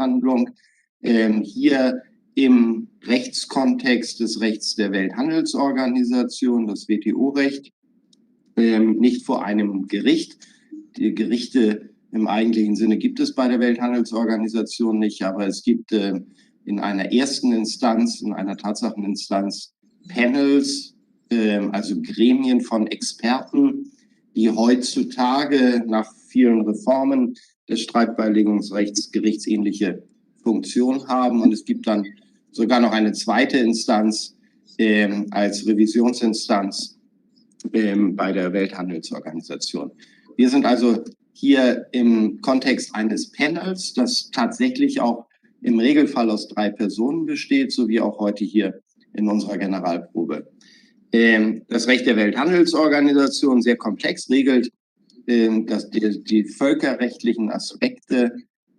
Rechtsverhandlung, hier im Rechtskontext des Rechts der Welthandelsorganisation, das WTO-Recht, nicht vor einem Gericht. Die Gerichte im eigentlichen Sinne gibt es bei der Welthandelsorganisation nicht, aber es gibt in einer ersten Instanz, in einer Tatsacheninstanz Panels, also Gremien von Experten, die heutzutage nach vielen Reformen des Streitbeilegungsrechts gerichtsähnliche Funktion haben. Und es gibt dann sogar noch eine zweite Instanz als Revisionsinstanz bei der Welthandelsorganisation. Wir sind also hier im Kontext eines Panels, das tatsächlich auch im Regelfall aus 3 Personen besteht, so wie auch heute hier in unserer Generalprobe. Das Recht der Welthandelsorganisation sehr komplex regelt, dass die völkerrechtlichen Aspekte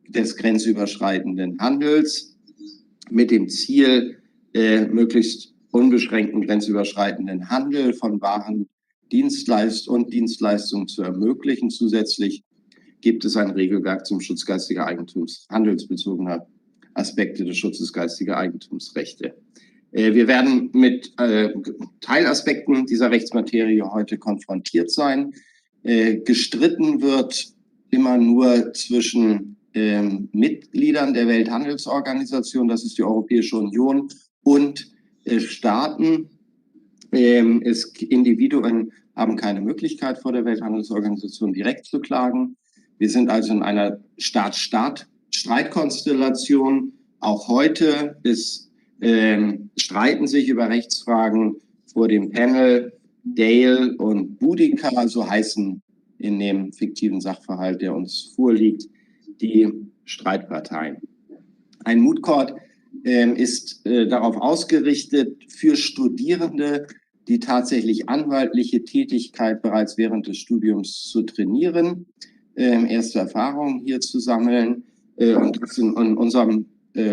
des grenzüberschreitenden Handels mit dem Ziel, möglichst unbeschränkten grenzüberschreitenden Handel von Waren, Dienstleistungen zu ermöglichen. Zusätzlich gibt es ein Regelwerk zum Schutz geistiger Eigentums, handelsbezogener Aspekte des Schutzes geistiger Eigentumsrechte. Wir werden mit Teilaspekten dieser Rechtsmaterie heute konfrontiert sein. Gestritten wird immer nur zwischen Mitgliedern der Welthandelsorganisation, das ist die Europäische Union, und Staaten. Individuen haben keine Möglichkeit, vor der Welthandelsorganisation direkt zu klagen. Wir sind also in einer Staat-Staat-Streitkonstellation. Auch heute streiten sich über Rechtsfragen vor dem Panel Dale und Boudica, so heißen in dem fiktiven Sachverhalt, der uns vorliegt, die Streitparteien. Ein Moot Court ist darauf ausgerichtet, für Studierende die tatsächlich anwaltliche Tätigkeit bereits während des Studiums zu trainieren, erste Erfahrungen hier zu sammeln und das in unserem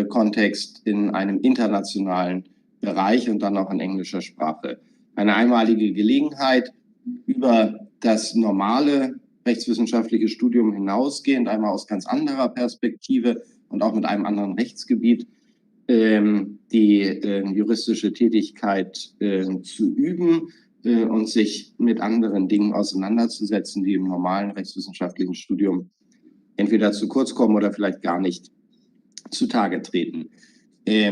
Kontext in einem internationalen Bereich und dann auch in englischer Sprache. Eine einmalige Gelegenheit, über das normale rechtswissenschaftliche Studium hinausgehend, einmal aus ganz anderer Perspektive und auch mit einem anderen Rechtsgebiet, die juristische Tätigkeit zu üben und sich mit anderen Dingen auseinanderzusetzen, die im normalen rechtswissenschaftlichen Studium entweder zu kurz kommen oder vielleicht gar nicht zutage treten. Der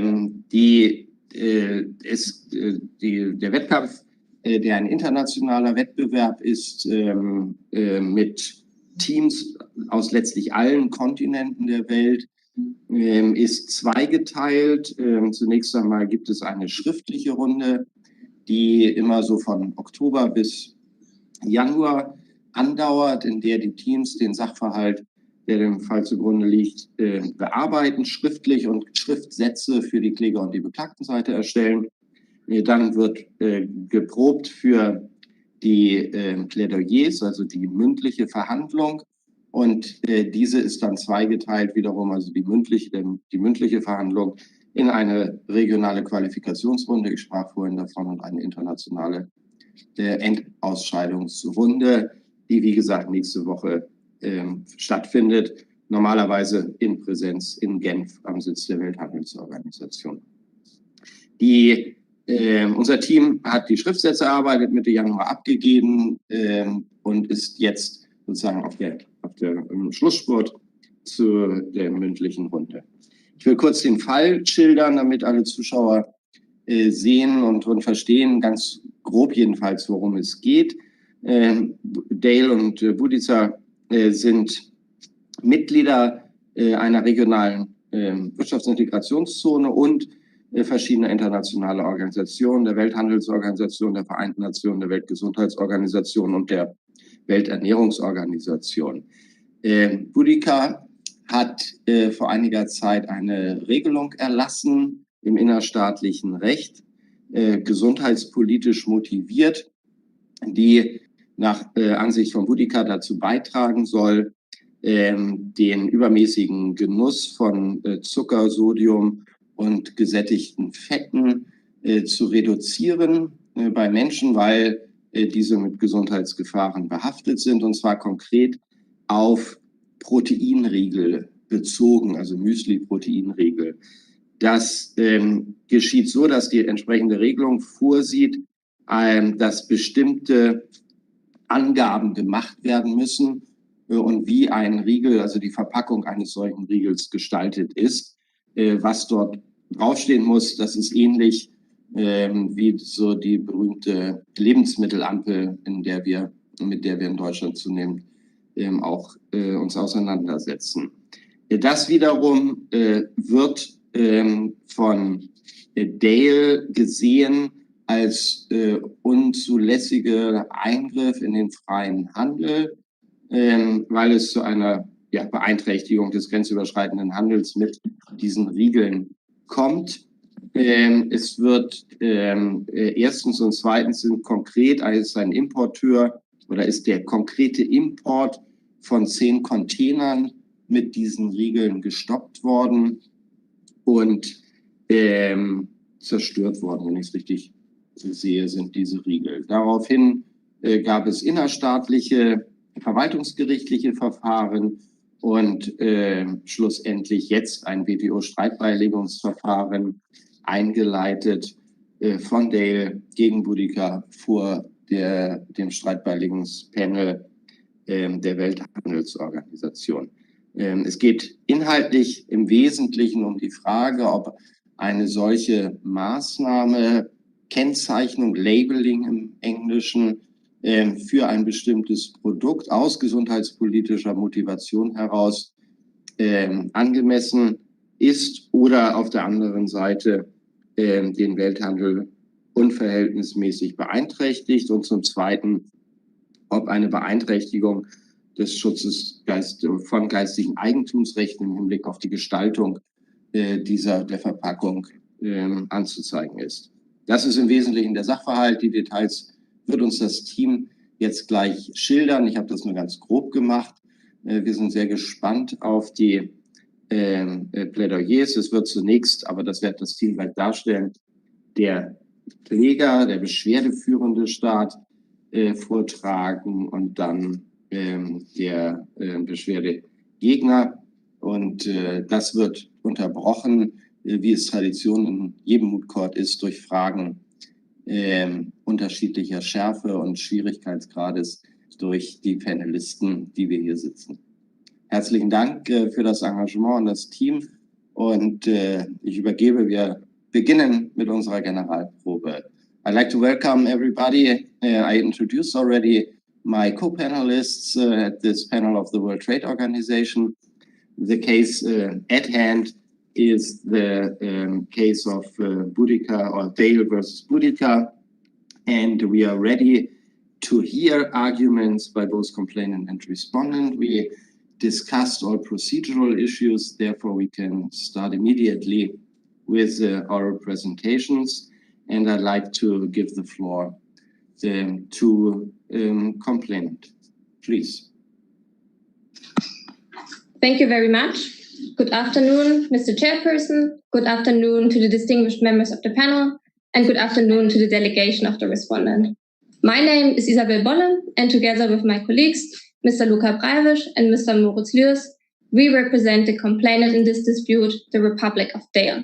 Wettkampf, der ein internationaler Wettbewerb ist, mit Teams aus letztlich allen Kontinenten der Welt, ist zweigeteilt. Zunächst einmal gibt es eine schriftliche Runde, die immer so von Oktober bis Januar andauert, in der die Teams den Sachverhalt, der dem Fall zugrunde liegt, bearbeiten, schriftlich und Schriftsätze für die Kläger- und die Beklagtenseite erstellen. Dann wird geprobt für die Plädoyers, also die mündliche Verhandlung. Und diese ist dann zweigeteilt wiederum, also die mündliche Verhandlung in eine regionale Qualifikationsrunde, ich sprach vorhin davon, und eine internationale Endausscheidungsrunde, die, wie gesagt, nächste Woche stattfindet, normalerweise in Präsenz in Genf am Sitz der Welthandelsorganisation. Unser Team hat die Schriftsätze erarbeitet, Mitte Januar abgegeben und ist jetzt sozusagen im Schlussspurt zu der mündlichen Runde. Ich will kurz den Fall schildern, damit alle Zuschauer sehen und verstehen, ganz grob jedenfalls, worum es geht. Dale und Boudica sind Mitglieder einer regionalen Wirtschaftsintegrationszone und verschiedener internationaler Organisationen, der Welthandelsorganisation, der Vereinten Nationen, der Weltgesundheitsorganisation und der Welternährungsorganisation. Boudica hat vor einiger Zeit eine Regelung erlassen im innerstaatlichen Recht, gesundheitspolitisch motiviert, die nach Ansicht von Boudica dazu beitragen soll, den übermäßigen Genuss von Zucker, Sodium und gesättigten Fetten zu reduzieren bei Menschen, weil diese mit Gesundheitsgefahren behaftet sind, und zwar konkret auf Proteinriegel bezogen, also Müsli-Proteinregel. Das geschieht so, dass die entsprechende Regelung vorsieht, dass bestimmte Angaben gemacht werden müssen und wie ein Riegel, also die Verpackung eines solchen Riegels gestaltet ist. Was dort draufstehen muss, das ist ähnlich wie so die berühmte Lebensmittelampel, mit der wir in Deutschland zunehmend auch uns auseinandersetzen. Das wiederum wird von Dale gesehen als unzulässiger Eingriff in den freien Handel, weil es zu einer Beeinträchtigung des grenzüberschreitenden Handels mit diesen Riegeln kommt. Es wird erstens und zweitens sind konkret, ist ein Importeur oder ist der konkrete Import von 10 Containern mit diesen Riegeln gestoppt worden und zerstört worden, wenn ich es richtig sehe, sind diese Riegel. Daraufhin gab es innerstaatliche, verwaltungsgerichtliche Verfahren und schlussendlich jetzt ein WTO-Streitbeilegungsverfahren eingeleitet von Dale gegen Boudica vor dem Streitbeilegungspanel der Welthandelsorganisation. Es geht inhaltlich im Wesentlichen um die Frage, ob eine solche Maßnahme, Kennzeichnung, Labeling im Englischen, für ein bestimmtes Produkt aus gesundheitspolitischer Motivation heraus angemessen ist oder auf der anderen Seite den Welthandel unverhältnismäßig beeinträchtigt und zum Zweiten, ob eine Beeinträchtigung des Schutzes von geistigen Eigentumsrechten im Hinblick auf die Gestaltung der Verpackung anzuzeigen ist. Das ist im Wesentlichen der Sachverhalt. Die Details wird uns das Team jetzt gleich schildern. Ich habe das nur ganz grob gemacht. Wir sind sehr gespannt auf die Plädoyers. Es wird zunächst, aber das wird das Team gleich darstellen, der Kläger, der beschwerdeführende Staat vortragen und dann der Beschwerdegegner. Und das wird unterbrochen, wie es Tradition in jedem Moot Court ist, durch Fragen unterschiedlicher Schärfe und Schwierigkeitsgrades durch die Panelisten, die wir hier sitzen. Herzlichen Dank für das Engagement und das Team und ich übergebe, wir beginnen mit unserer Generalprobe. I'd like to welcome everybody. I introduced already my co-panelists at this panel of the World Trade Organization. The case at hand is the case of Boudica or Dale versus Boudica, and we are ready to hear arguments by both complainant and respondent. We discussed all procedural issues, therefore we can start immediately with our presentations, and I'd like to give the floor to complainant. Please. Thank you very much. Good afternoon, Mr. Chairperson. Good afternoon to the distinguished members of the panel, and good afternoon to the delegation of the respondent. My name is Isabel Bolle, and together with my colleagues, Mr. Luca Breivisch and Mr. Moritz Lüers, we represent the complainant in this dispute, the Republic of Dale.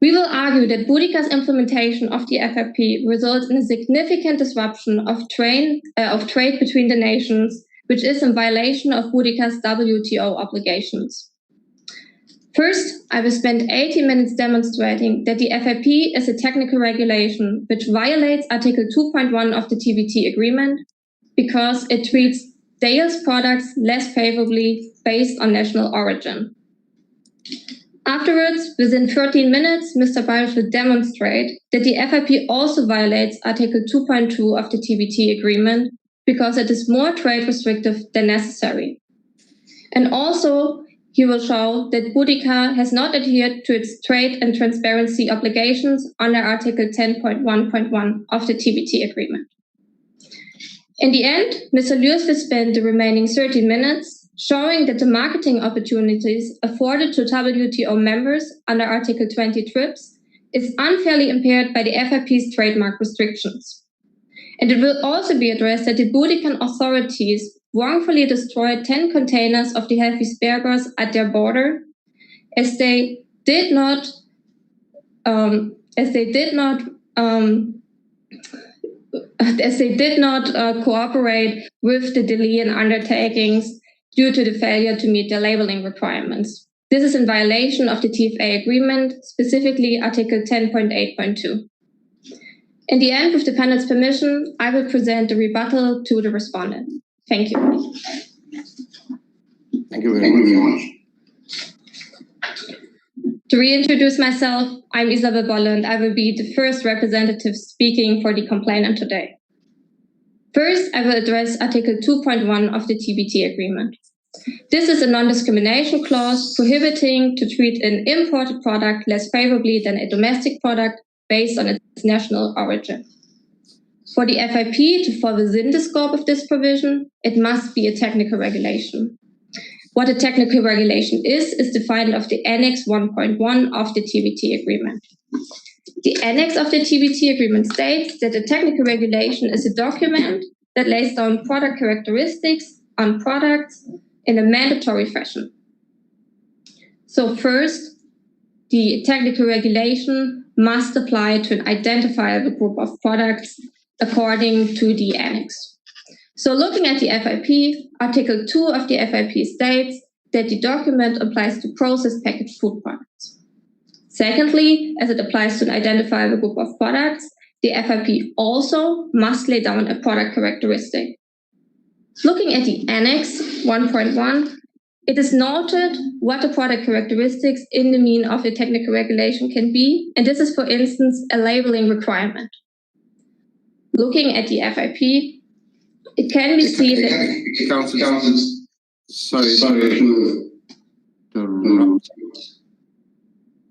We will argue that Boudica's implementation of the FRP results in a significant disruption of trade between the nations, which is in violation of Boudica's WTO obligations. First, I will spend 80 minutes demonstrating that the FRP is a technical regulation which violates Article 2.1 of the TBT agreement because it treats Dale's products less favorably based on national origin. Afterwards, within 13 minutes, Mr. Breivisch will demonstrate that the FRP also violates Article 2.2 of the TBT agreement because it is more trade restrictive than necessary. And also, he will show that Boudica has not adhered to its trade and transparency obligations under Article 10.1.1 of the TBT agreement. In the end, Mr. Lüers will spend the remaining 30 minutes showing that the marketing opportunities afforded to WTO members under Article 20 TRIPS is unfairly impaired by the FRP's trademark restrictions. And it will also be addressed that the Boudican authorities wrongfully destroyed 10 containers of the healthy burgers at their border, as they did not cooperate with the Delian undertakings due to the failure to meet their labeling requirements. This is in violation of the TFA agreement, specifically Article 10.8.2. In the end, with the panel's permission, I will present the rebuttal to the respondent. Thank you. Thank you very much. To reintroduce myself, I'm Isabel Bolle, and I will be the first representative speaking for the complainant today. First, I will address Article 2.1 of the TBT agreement. This is a non-discrimination clause prohibiting to treat an imported product less favorably than a domestic product based on its national origin. For the FIP to fall within the scope of this provision, it must be a technical regulation. What a technical regulation is defined of the Annex 1.1 of the TBT agreement. The Annex of the TBT agreement states that a technical regulation is a document that lays down product characteristics on products in a mandatory fashion. So first, the technical regulation must apply to an identifiable group of products according to the Annex. So looking at the FIP, Article 2 of the FIP states that the document applies to processed packaged food products. Secondly, as it applies to an identifiable group of products, the FIP also must lay down a product characteristic. Looking at the Annex 1.1, it is noted what the product characteristics in the meaning of the technical regulation can be, and this is, for instance, a labeling requirement. Looking at the FIP, it can be seen that... Sorry to interrupt.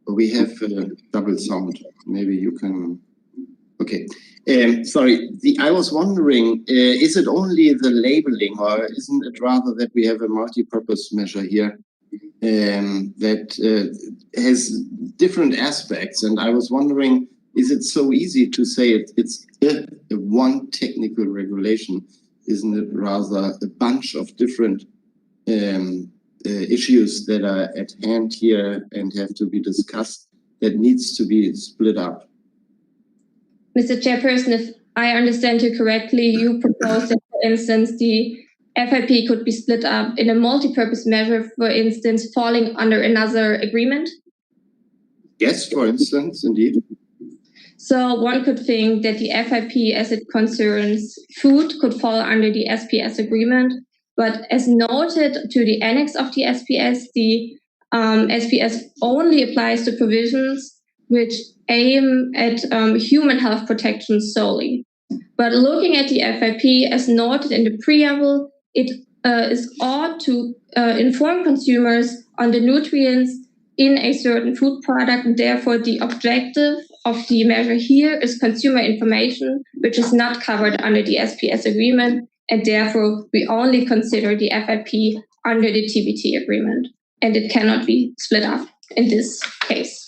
We have double sound. Maybe you can... Okay. Sorry, I was wondering, is it only the labeling, or isn't it rather that we have a multi-purpose measure here that has different aspects? And I was wondering, is it so easy to say it's one technical regulation? Isn't it rather a bunch of different issues that are at hand here and have to be discussed that needs to be split up? Mr. Chairperson, if I understand you correctly, you propose that, for instance, the FIP could be split up in a multi-purpose measure, for instance, falling under another agreement? Yes, for instance, indeed. So one could think that the FIP, as it concerns food, could fall under the SPS agreement. But as noted to the annex of the SPS SPS only applies to provisions which aim at human health protection solely. But looking at the FIP, as noted in the preamble, it is ought to inform consumers on the nutrients in a certain food product, and therefore the objective of the measure here is consumer information, which is not covered under the SPS agreement, and therefore we only consider the FIP under the TBT agreement, and it cannot be split up in this case.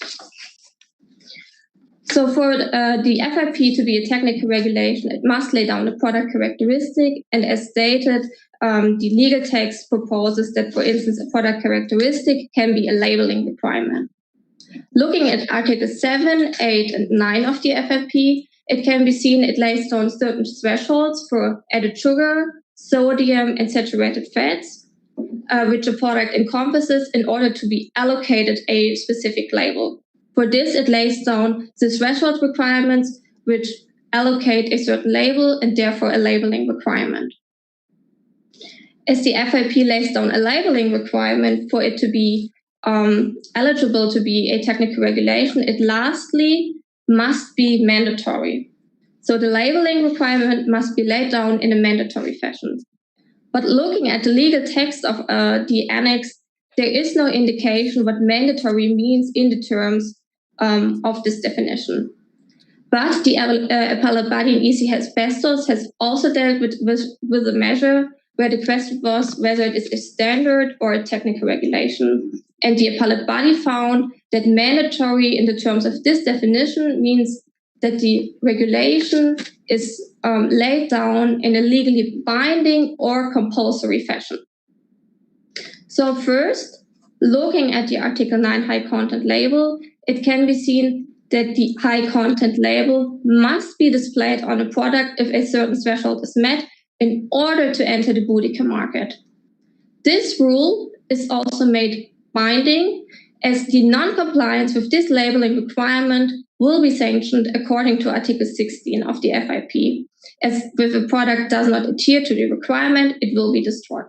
So for the FIP to be a technical regulation, it must lay down a product characteristic, and as stated, the legal text proposes that, for instance, a product characteristic can be a labeling requirement. Looking at Article 7, 8, and 9 of the FIP, it can be seen it lays down certain thresholds for added sugar, sodium, and saturated fats, which a product encompasses in order to be allocated a specific label. For this, it lays down the threshold requirements which allocate a certain label and therefore a labeling requirement. As the FIP lays down a labeling requirement for it to be eligible to be a technical regulation, it lastly must be mandatory. So the labeling requirement must be laid down in a mandatory fashion. But looking at the legal text of the annex, there is no indication what mandatory means in the terms of this definition. But the appellate body in EC Asbestos has also dealt with a measure where the question was whether it is a standard or a technical regulation. And the appellate body found that mandatory in the terms of this definition means that the regulation is laid down in a legally binding or compulsory fashion. So first, looking at the Article 9 high content label, it can be seen that the high content label must be displayed on a product if a certain threshold is met in order to enter the Boudica market. This rule is also made binding, as the non-compliance with this labeling requirement will be sanctioned according to Article 16 of the FIP. As if a product does not adhere to the requirement, it will be destroyed.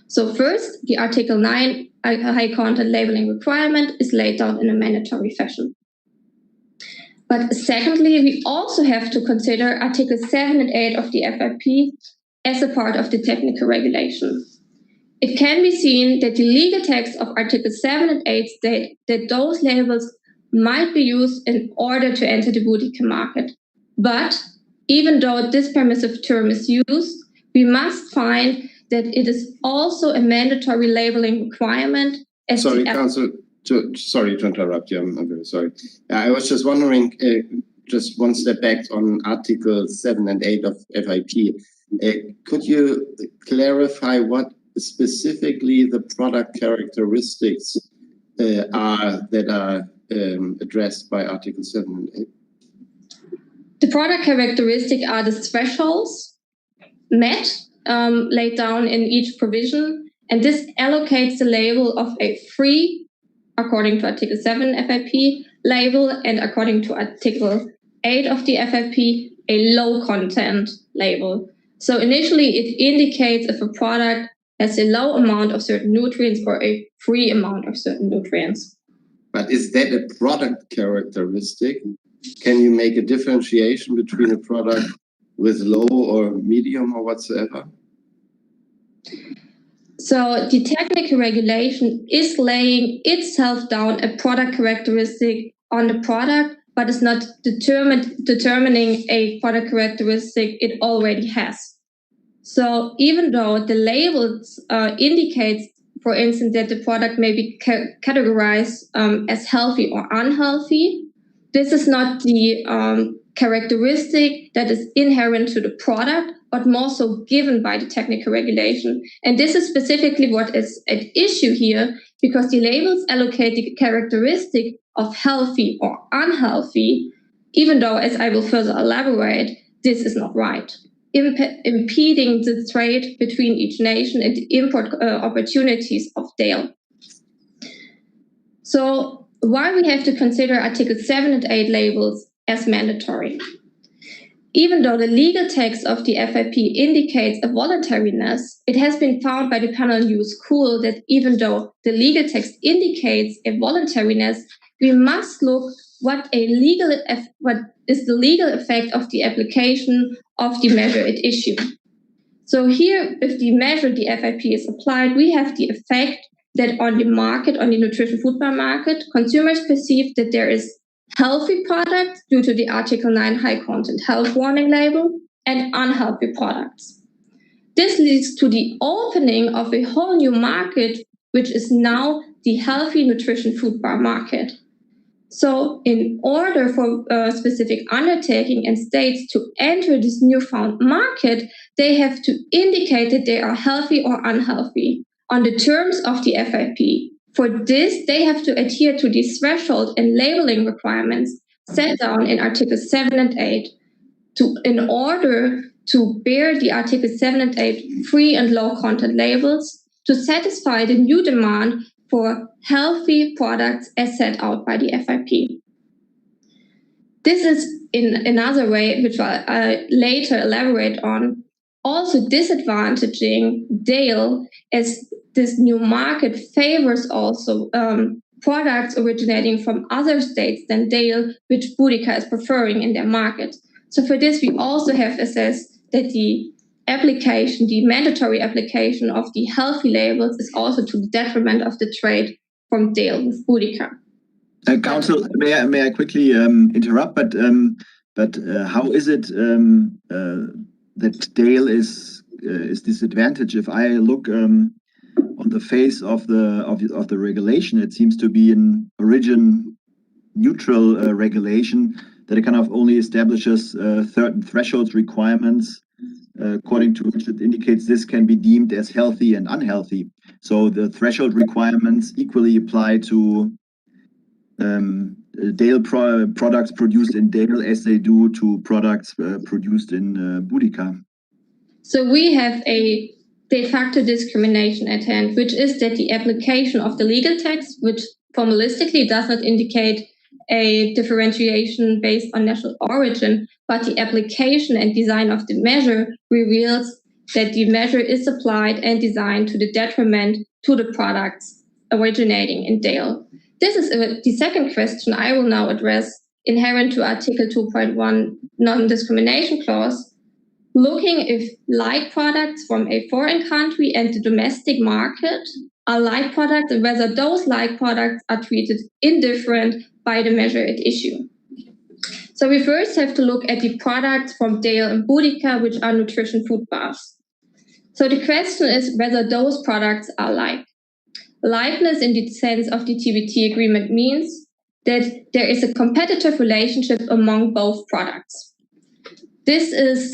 So first, the Article 9 high content labeling requirement is laid out in a mandatory fashion. But secondly, we also have to consider Article 7 and 8 of the FIP as a part of the technical regulation. It can be seen that the legal text of Article 7 and 8 state that those labels might be used in order to enter the Boudica market. But even though this permissive term is used, we must find that it is also a mandatory labeling requirement. Sorry, Counsel, sorry to interrupt you. I'm very sorry. I was just wondering, just one step back on Article 7 and 8 of FIP. Could you clarify what specifically the product characteristics are that are addressed by Article 7 and 8? The product characteristics are the thresholds met, laid down in each provision, and this allocates the label of a free, according to Article 7 FIP, label, and according to Article 8 of the FIP, a low content label. So initially it indicates if a product has a low amount of certain nutrients or a free amount of certain nutrients. But is that a product characteristic? Can you make a differentiation between a product with low or medium or whatsoever? So the technical regulation is laying itself down a product characteristic on the product, but it's not determining a product characteristic it already has. So even though the labels indicates, for instance, that the product may be categorized as healthy or unhealthy, this is not the characteristic that is inherent to the product, but more so given by the technical regulation. And this is specifically what is at issue here, because the labels allocate the characteristic of healthy or unhealthy, even though, as I will further elaborate, this is not right, impeding the trade between each nation and the import opportunities of DALE. So why we have to consider Article 7 and 8 labels as mandatory? Even though the legal text of the FIP indicates a voluntariness, it has been found by the panel in school that even though the legal text indicates a voluntariness, we must look what is the legal effect of the application of the measure at issue. So here, if the measure, the FIP, is applied, we have the effect that on the market, on the nutrition food bar market, consumers perceive that there is healthy products due to the Article 9 high content health warning label and unhealthy products. This leads to the opening of a whole new market, which is now the healthy nutrition food bar market. So in order for a specific undertaking and states to enter this newfound market, they have to indicate that they are healthy or unhealthy on the terms of the FIP. For this, they have to adhere to the threshold and labeling requirements set down in Article 7 and 8 in order to bear the Article 7 and 8 free and low content labels to satisfy the new demand for healthy products as set out by the FIP. This is, in another way, which I'll later elaborate on, also disadvantaging DALE, as this new market favors also products originating from other states than DALE, which Boudica is preferring in their market. So for this, we also have assessed that the application, the mandatory application of the healthy labels is also to the detriment of the trade from DALE with Boudica. Counsel, may I quickly interrupt? But how is it that DALE is disadvantaged? If I look on the face of the regulation, it seems to be an origin neutral regulation that it kind of only establishes certain threshold requirements according to which it indicates this can be deemed as healthy and unhealthy. So the threshold requirements equally apply to Dale products produced in Dale as they do to products produced in Boudica. So we have a de facto discrimination at hand, which is that the application of the legal text, which formalistically does not indicate a differentiation based on national origin, but the application and design of the measure reveals that the measure is applied and designed to the detriment to the products originating in Dale. This is the second question I will now address, inherent to Article 2.1 non-discrimination clause, looking if like products from a foreign country and the domestic market are like products and whether those like products are treated indifferent by the measure at issue. So we first have to look at the products from Dale and Boudica, which are nutrition food bars. So the question is whether those products are like. Likeness in the sense of the TBT agreement means that there is a competitive relationship among both products. This is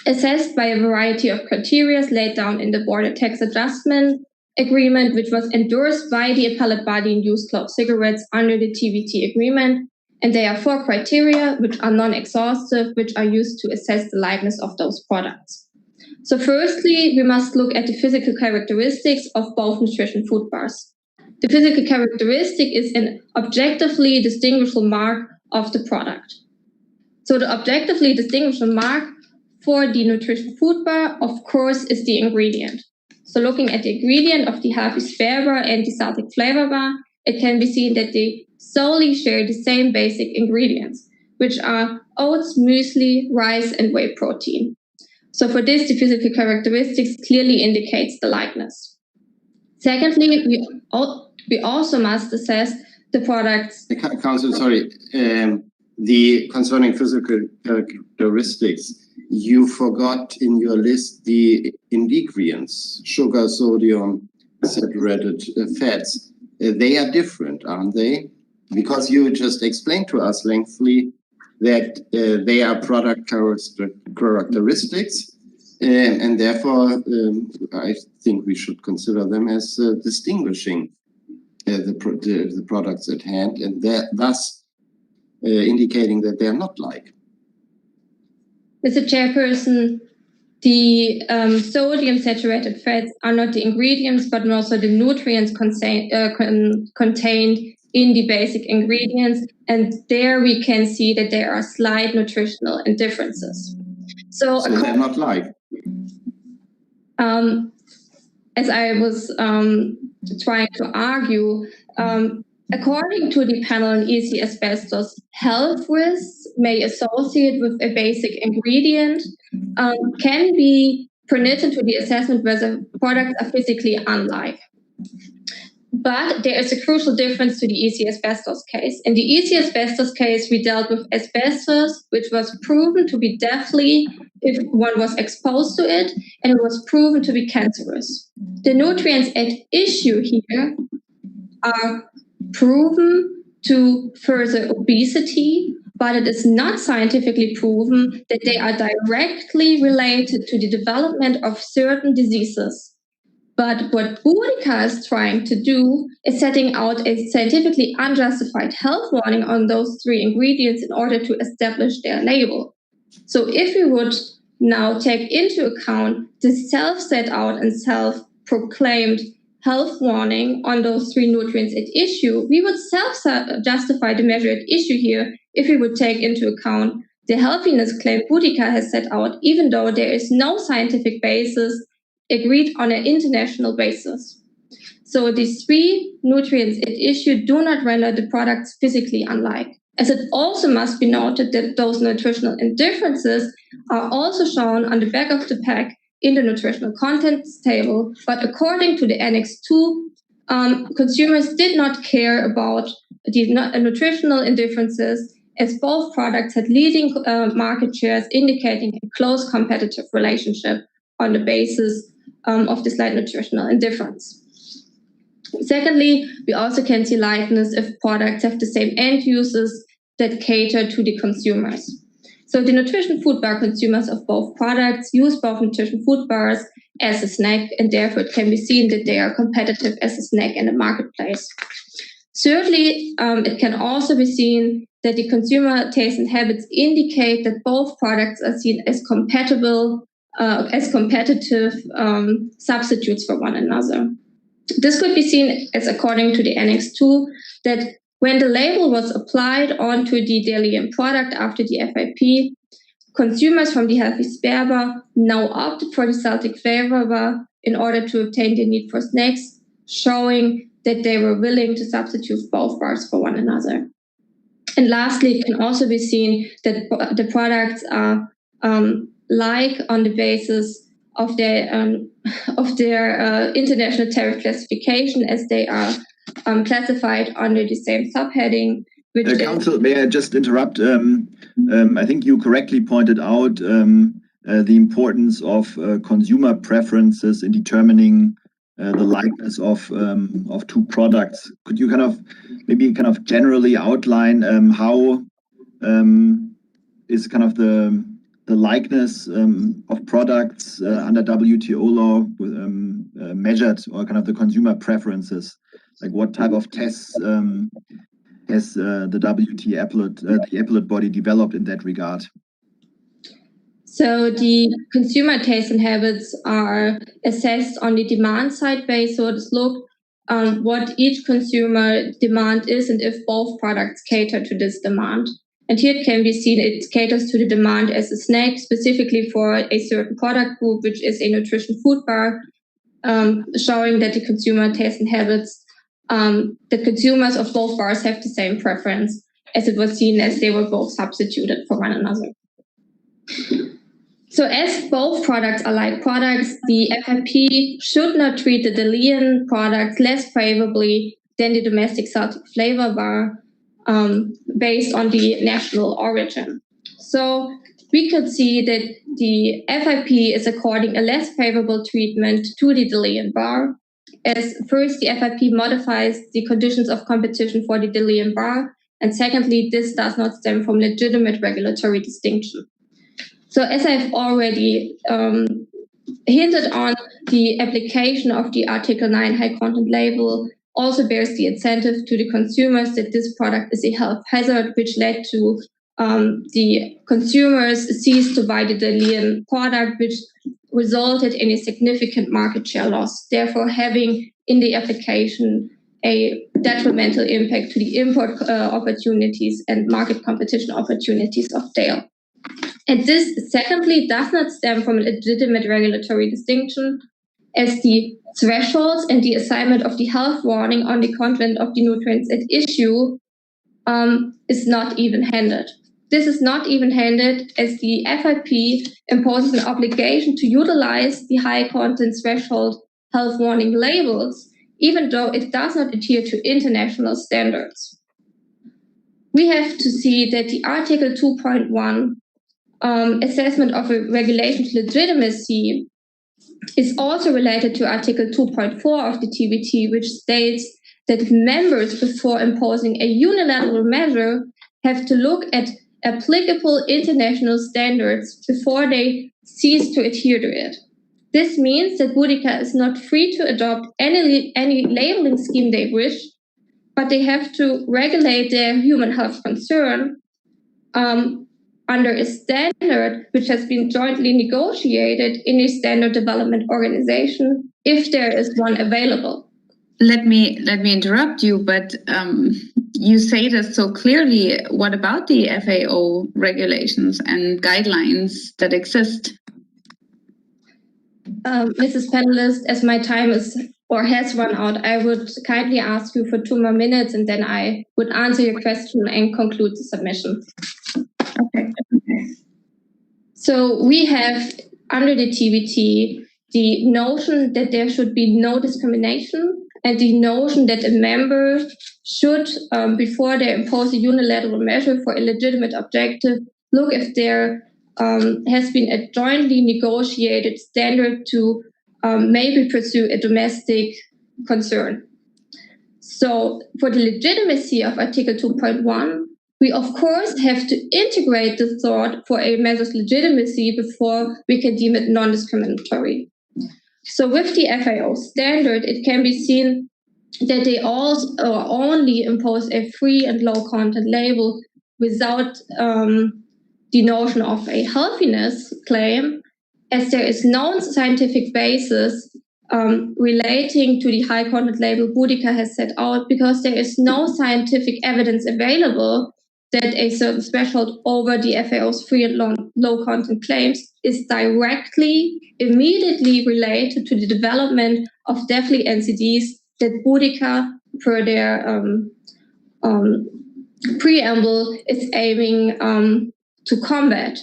assessed by a variety of criteria laid down in the Border Tax Adjustment Agreement, which was endorsed by the appellate body in Used Clove Cigarettes under the TBT agreement. And there are 4 criteria, which are non-exhaustive, which are used to assess the likeness of those products. So firstly, we must look at the physical characteristics of both nutrition food bars. The physical characteristic is an objectively distinguishable mark of the product. So the objectively distinguishable mark for the nutrition food bar, of course, is the ingredient. So looking at the ingredient of the Healthy Spare Bar and the Celtic Flavor Bar, it can be seen that they solely share the same basic ingredients, which are oats, muesli, rice, and whey protein. So for this, the physical characteristics clearly indicates the likeness. Secondly, we also must assess the products. Counsel, sorry, the concerning physical characteristics, you forgot in your list the ingredients, sugar, sodium, saturated fats. They are different, aren't they? Because you just explained to us lengthily that they are product characteristics, and therefore I think we should consider them as distinguishing the products at hand, and thus indicating that they are not like. Mr. Chairperson, the sodium saturated fats are not the ingredients, but also the nutrients contained in the basic ingredients. And there we can see that there are slight nutritional differences. So they're not like. As I was trying to argue, according to the panel on EC asbestos, health risks may associate with a basic ingredient can be permitted to the assessment whether products are physically unlike. But there is a crucial difference to the EC asbestos case. In the EC asbestos case, we dealt with asbestos, which was proven to be deadly if one was exposed to it, and it was proven to be cancerous. The nutrients at issue here are proven to further obesity, but it is not scientifically proven that they are directly related to the development of certain diseases. But what Boudica is trying to do is setting out a scientifically unjustified health warning on those 3 ingredients in order to establish their label. So if we would now take into account the self-set out and self-proclaimed health warning on those 3 nutrients at issue, we would self-justify the measure at issue here if we would take into account the healthiness claim Boudica has set out, even though there is no scientific basis agreed on an international basis. So these 3 nutrients at issue do not render the products physically unlike. As it also must be noted that those nutritional indifferences are also shown on the back of the pack in the nutritional contents table, but according to the Annex 2, consumers did not care about the nutritional indifferences, as both products had leading market shares, indicating a close competitive relationship on the basis of the slight nutritional indifference. Secondly, we also can see likeness if products have the same end uses that cater to the consumers. So the nutrition food bar consumers of both products use both nutrition food bars as a snack, and therefore it can be seen that they are competitive as a snack in the marketplace. Thirdly, it can also be seen that the consumer tastes and habits indicate that both products are seen as compatible, as competitive substitutes for one another. This could be seen as, according to the Annex 2, that when the label was applied onto the Delian product after the FIP, consumers from the Healthy Spare Bar now opted for the Celtic Flavor Bar in order to obtain their need for snacks, showing that they were willing to substitute both bars for one another. And lastly, it can also be seen that the products are like on the basis of their international tariff classification, as they are classified under the same subheading. Counsel, may I just interrupt? I think you correctly pointed out the importance of consumer preferences in determining the likeness of two products. Could you maybe generally outline how is the likeness of products under WTO law measured, or the consumer preferences? Like what type of tests has the the appellate body developed in that regard? So the consumer tastes and habits are assessed on the demand side base. So it's look what each consumer demand is and if both products cater to this demand. And here it can be seen it caters to the demand as a snack, specifically for a certain product group, which is a nutrition food bar, showing that the consumer tastes and habits, the consumers of both bars have the same preference, as it was seen as they were both substituted for one another. So as both products are like products, the FIP should not treat the Delian products less favorably than the domestic Celtic Flavor Bar based on the national origin. So we could see that the FIP is according a less favorable treatment to the Delian bar, as first the FIP modifies the conditions of competition for the Delian bar, and secondly, this does not stem from legitimate regulatory distinction. So as I've already hinted on, the application of the Article 9 high content label also bears the incentive to the consumers that this product is a health hazard, which led to the consumers cease to buy the Delian product, which resulted in a significant market share loss, therefore having in the application a detrimental impact to the import opportunities and market competition opportunities of Dale. And this, secondly, does not stem from a legitimate regulatory distinction, as the thresholds and the assignment of the health warning on the content of the nutrients at issue is not even-handed. This is not even-handed as the FIP imposes an obligation to utilize the high content threshold health warning labels, even though it does not adhere to international standards. We have to see that the Article 2.1 assessment of a regulation's legitimacy is also related to Article 2.4 of the TBT, which states that members, before imposing a unilateral measure, have to look at applicable international standards before they cease to adhere to it. This means that Boudica is not free to adopt any labeling scheme they wish, but they have to regulate their human health concern under a standard which has been jointly negotiated in a standard development organization, if there is one available. Let me interrupt you, but you say this so clearly. What about the FAO regulations and guidelines that exist? Mrs. Panelist, as my time is or has run out, I would kindly ask you for 2 more minutes, and then I would answer your question and conclude the submission. Okay. So we have, under the TBT, the notion that there should be no discrimination, and the notion that a member should, before they impose a unilateral measure for a legitimate objective, look if there has been a jointly negotiated standard to maybe pursue a domestic concern. So for the legitimacy of Article 2.1, We, of course, have to integrate the thought for a measure's legitimacy before we can deem it non-discriminatory. So with the FAO standard, it can be seen that they also only impose a free and low content label without the notion of a healthiness claim, as there is no scientific basis relating to the high content label Boudica has set out, because there is no scientific evidence available that a certain threshold over the FAO's free and low content claims is directly, immediately related to the development of deadly NCDs that Boudica, per their preamble, is aiming to combat.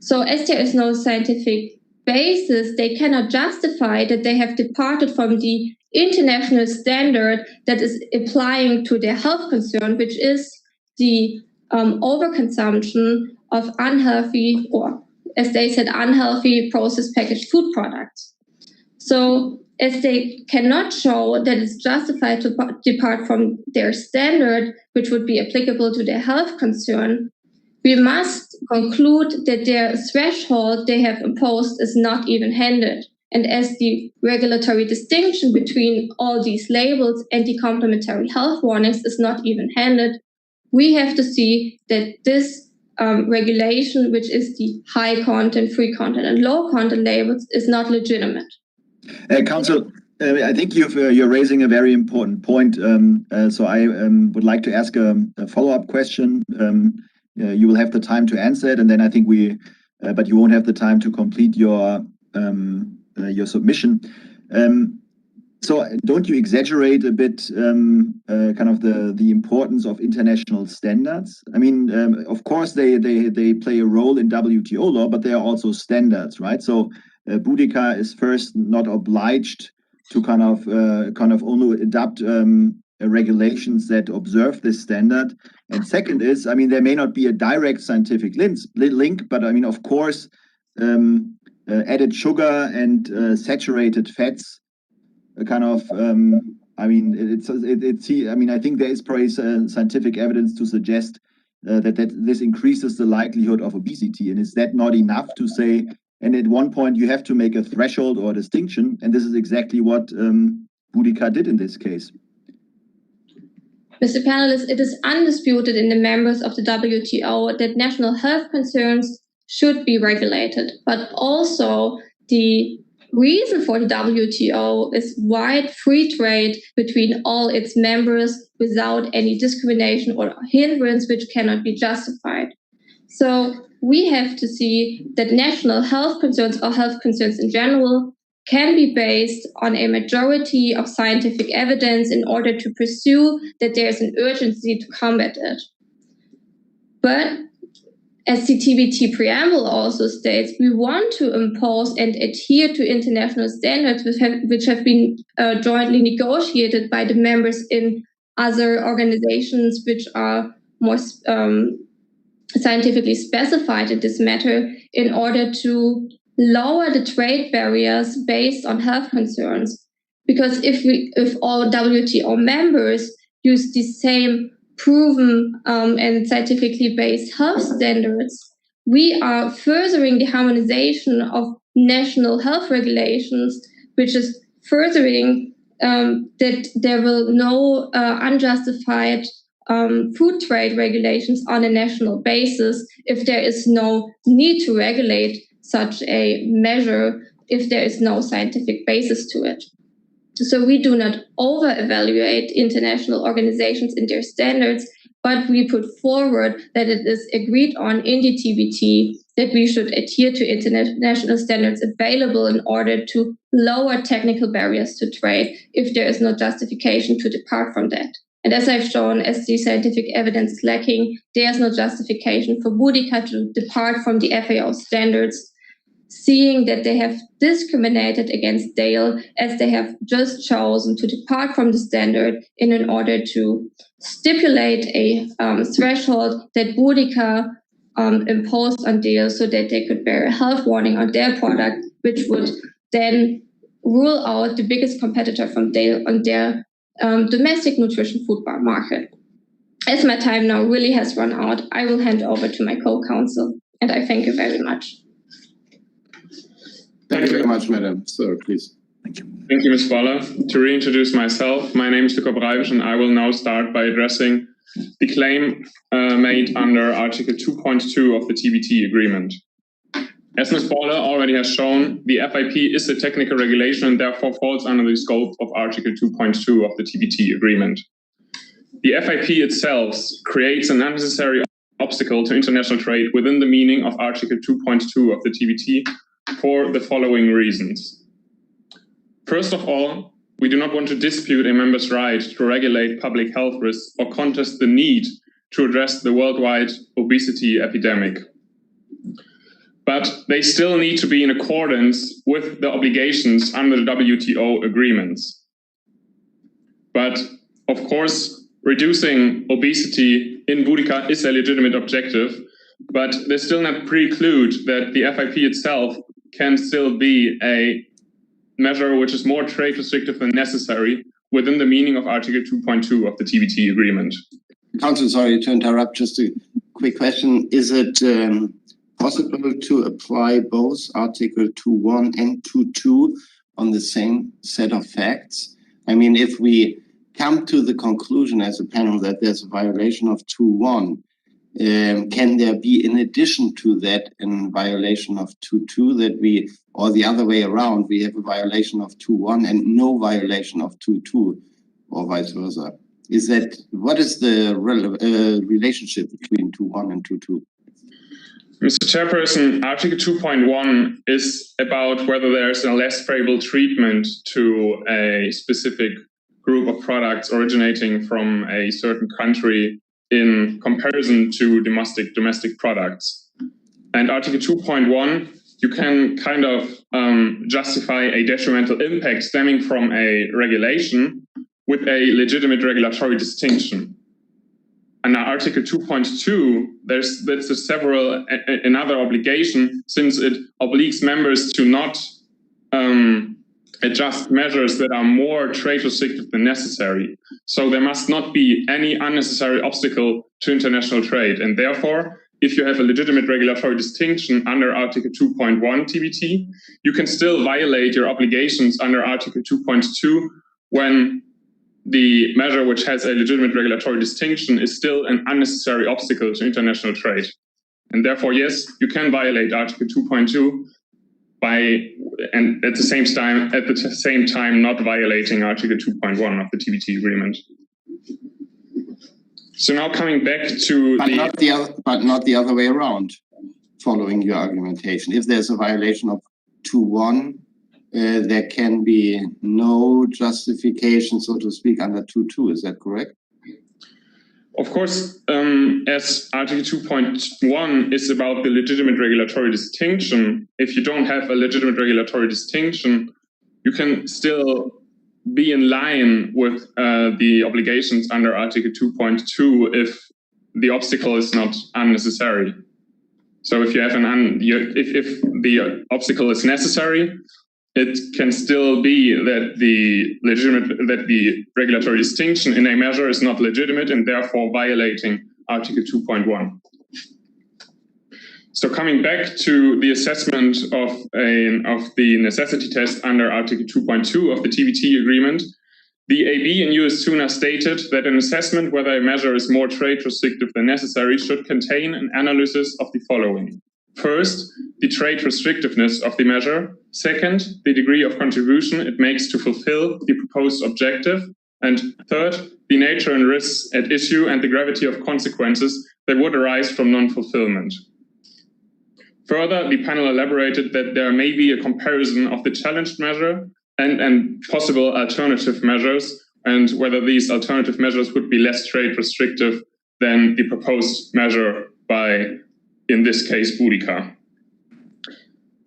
So as there is no scientific basis, they cannot justify that they have departed from the international standard that is applying to their health concern, which is the overconsumption of unhealthy, or as they said, unhealthy processed packaged food products. So as they cannot show that it's justified to depart from their standard, which would be applicable to their health concern, we must conclude that their threshold they have imposed is not even-handed. And as the regulatory distinction between all these labels and the complementary health warnings is not even-handed, we have to see that this regulation, which is the high content, free content, and low content labels, is not legitimate. Counsel, I think you're raising a very important point. So I would like to ask a follow-up question. You will have the time to answer it, and then I think but you won't have the time to complete your submission. So don't you exaggerate a bit kind of the importance of international standards? I mean, of course they play a role in WTO law, but they are also standards, right? So Boudica is first not obliged to kind of only adopt regulations that observe this standard, and second is, I mean, there may not be a direct scientific link, but I mean, of course, added sugar and saturated fats kind of I mean, I mean, I think there is probably scientific evidence to suggest that this increases the likelihood of obesity, and is that not enough to say? And at one point you have to make a threshold or a distinction, and this is exactly what Boudica did in this case. Mr. Panelist, it is undisputed in the members of the WTO that national health concerns should be regulated, but also the reason for the WTO is wide free trade between all its members without any discrimination or hindrance which cannot be justified. So we have to see that national health concerns, or health concerns in general, can be based on a majority of scientific evidence in order to pursue that there's an urgency to combat it. But as the TBT preamble also states, we want to impose and adhere to international standards which have been jointly negotiated by the members in other organizations which are more scientifically specified in this matter, in order to lower the trade barriers based on health concerns. Because if all WTO members use the same proven and scientifically based health standards, we are furthering the harmonization of national health regulations, which is furthering that there will no unjustified food trade regulations on a national basis if there is no need to regulate such a measure if there is no scientific basis to it. So we do not over-evaluate international organizations in their standards, but we put forward that it is agreed on in the TBT that we should adhere to international standards available in order to lower technical barriers to trade if there is no justification to depart from that. And as I've shown, as the scientific evidence is lacking, there's no justification for Boudica to depart from the FAO standards, seeing that they have discriminated against Dale as they have just chosen to depart from the standard in order to stipulate a threshold that Boudica imposed on Dale so that they could bear a health warning on their product, which would then rule out the biggest competitor from Dale on their domestic nutrition food bar market. As my time now really has run out, I will hand over to my co-counsel, and I thank you very much. Thank you very much, Madam. Sir, please. Thank you, Ms. Waller. To reintroduce myself, my name is Luca Breivisch, and I will now start by addressing the claim made under Article 2.2 of the TBT agreement. As Ms. Waller already has shown, the FIP is a technical regulation and therefore falls under the scope of Article 2.2 of the TBT agreement. The FIP itself creates an unnecessary obstacle to international trade within the meaning of Article 2.2 of the TBT for the following reasons. First of all, we do not want to dispute a member's right to regulate public health risks or contest the need to address the worldwide obesity epidemic. But they still need to be in accordance with the obligations under the WTO agreements. But of course, reducing obesity in Boudica is a legitimate objective, but they still not preclude that the FIP itself can still be a measure which is more trade restrictive than necessary within the meaning of Article 2.2 of the TBT agreement. Counsel, sorry to interrupt, just a quick question. Is it possible to apply both Article 2.1 and 2.2 on the same set of facts? I mean, if we come to the conclusion as a panel that there's a violation of 2.1, can there be, in addition to that, a violation of 2.2 that we, or the other way around, we have a violation of 2.1 and no violation of 2.2, or vice versa? Is that, what is the relationship between 2.1 and 2.2? Mr. Chairperson, Article 2.1 is about whether there's a less favorable treatment to a specific group of products originating from a certain country in comparison to domestic products. And Article 2.1, you can kind of justify a detrimental impact stemming from a regulation with a legitimate regulatory distinction. And now Article 2.2, there's another obligation, since it obliges members to not adjust measures that are more trade restrictive than necessary. So there must not be any unnecessary obstacle to international trade. And therefore, if you have a legitimate regulatory distinction under Article 2.1 TBT, you can still violate your obligations under Article 2.2 when the measure which has a legitimate regulatory distinction is still an unnecessary obstacle to international trade. And therefore, yes, you can violate Article 2.2 and at the same time not violating Article 2.1 of the TBT agreement. So now coming back to not the other way around, following your argumentation. If there's a violation of 2.1, there can be no justification, so to speak, under 2.2. Is that correct? Of course, as Article 2.1 is about the legitimate regulatory distinction, if you don't have a legitimate regulatory distinction, you can still be in line with the obligations under Article 2.2 if the obstacle is not unnecessary. So if you have if the obstacle is necessary, it can still be that the regulatory distinction in a measure is not legitimate and therefore violating Article 2.1. So coming back to the assessment of the necessity test under Article 2.2 of the TBT agreement, the AB in US Tuna stated that an assessment whether a measure is more trade restrictive than necessary should contain an analysis of the following. First, the trade restrictiveness of the measure. Second, the degree of contribution it makes to fulfill the proposed objective. And third, the nature and risks at issue and the gravity of consequences that would arise from non-fulfillment. Further, the panel elaborated that there may be a comparison of the challenged measure and possible alternative measures, and whether these alternative measures would be less trade restrictive than the proposed measure by, in this case, Boudica.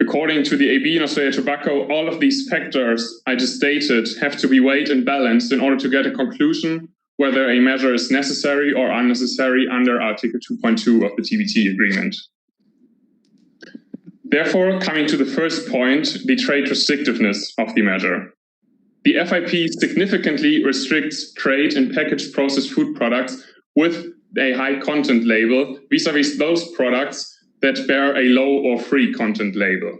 According to the AB in Australia Tobacco, all of these factors I just stated have to be weighed and balanced in order to get a conclusion whether a measure is necessary or unnecessary under Article 2.2 of the TBT agreement. Therefore, coming to the first point, the trade restrictiveness of the measure. The FIP significantly restricts trade in packaged processed food products with a high content label vis-a-vis those products that bear a low or free content label.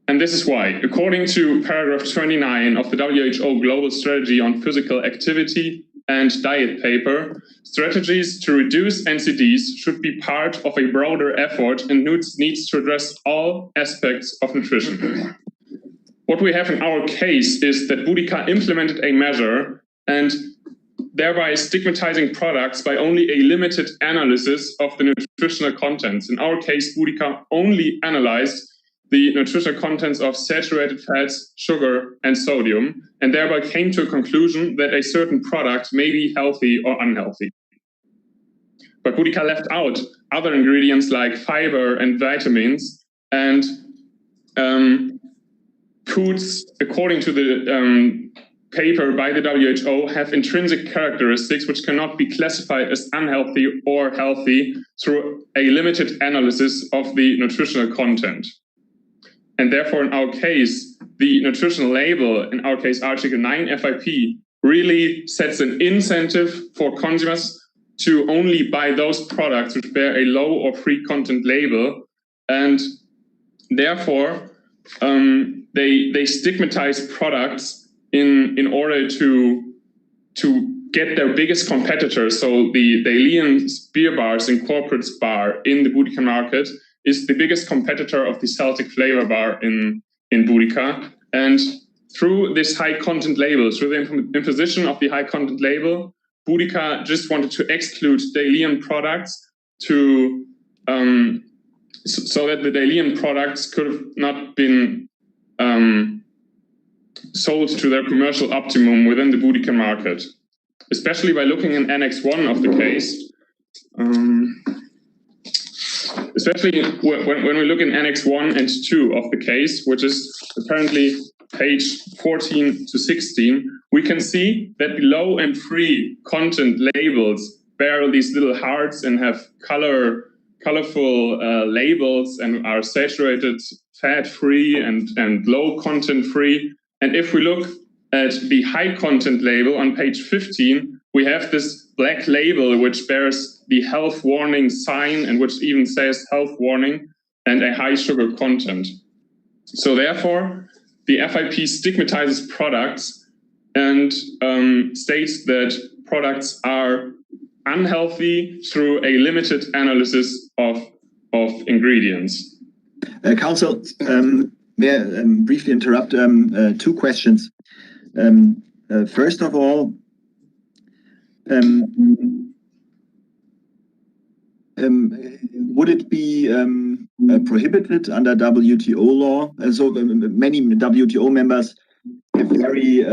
And this is why, according to paragraph 29 of the WHO Global Strategy on Physical Activity and Diet paper, strategies to reduce NCDs should be part of a broader effort and needs to address all aspects of nutrition. What we have in our case is that Boudica implemented a measure and thereby stigmatizing products by only a limited analysis of the nutritional contents. In our case, Boudica only analyzed the nutritional contents of saturated fats, sugar, and sodium, and thereby came to a conclusion that a certain product may be healthy or unhealthy. But Boudica left out other ingredients like fiber and vitamins, and foods, according to the paper by the WHO, have intrinsic characteristics which cannot be classified as unhealthy or healthy through a limited analysis of the nutritional content. And therefore, in our case, the nutritional label, in our case, Article 9 FIP, really sets an incentive for consumers to only buy those products which bear a low or free content label. And therefore, they stigmatize products in order to get their biggest competitors. So the Leon's beer bars and Corporate's bar in the Boudica market is the biggest competitor of the Celtic flavor bar in Boudica. And through this high content label, through the imposition of the high content label, Boudica just wanted to exclude Leon products to so that the Leon products could have not been sold to their commercial optimum within the Boudica market, especially by looking in Annex 1 of the case. Especially when we look in Annex 1 and 2 of the case, which is apparently page 14 to 16, we can see that the low and free content labels bear these little hearts and have colorful labels and are saturated fat-free and low content-free. And if we look at the high content label on page 15, we have this black label which bears the health warning sign and which even says health warning and a high sugar content. So therefore, the FIP stigmatizes products and states that products are unhealthy through a limited analysis of ingredients. Counsel, may I briefly interrupt? Two questions. First of all, would it be prohibited under WTO law? So many WTO members have very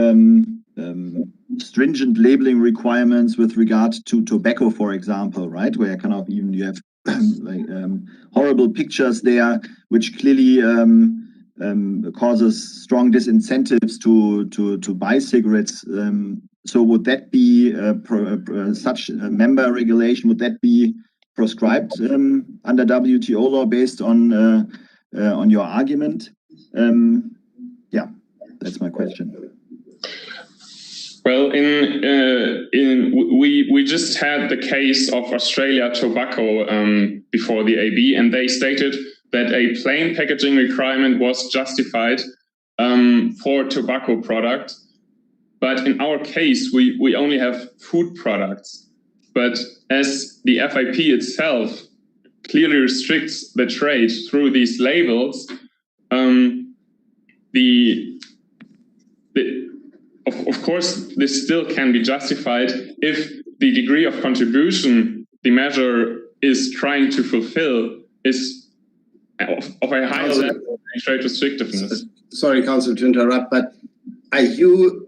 stringent labeling requirements with regard to tobacco, for example, right? Where kind of even you have like horrible pictures there, which clearly causes strong disincentives to buy cigarettes. So would that be such a member regulation? Would that be proscribed under WTO law based on your argument? Yeah, that's my question. Well, we just had the case of Australia tobacco before the AB, and they stated that a plain packaging requirement was justified for tobacco products. But in our case, we only have food products. But as the FIP itself clearly restricts the trade through these labels, of course, this still can be justified if the degree of contribution the measure is trying to fulfill is of a high level of trade restrictiveness. Sorry, Counsel, to interrupt, but are you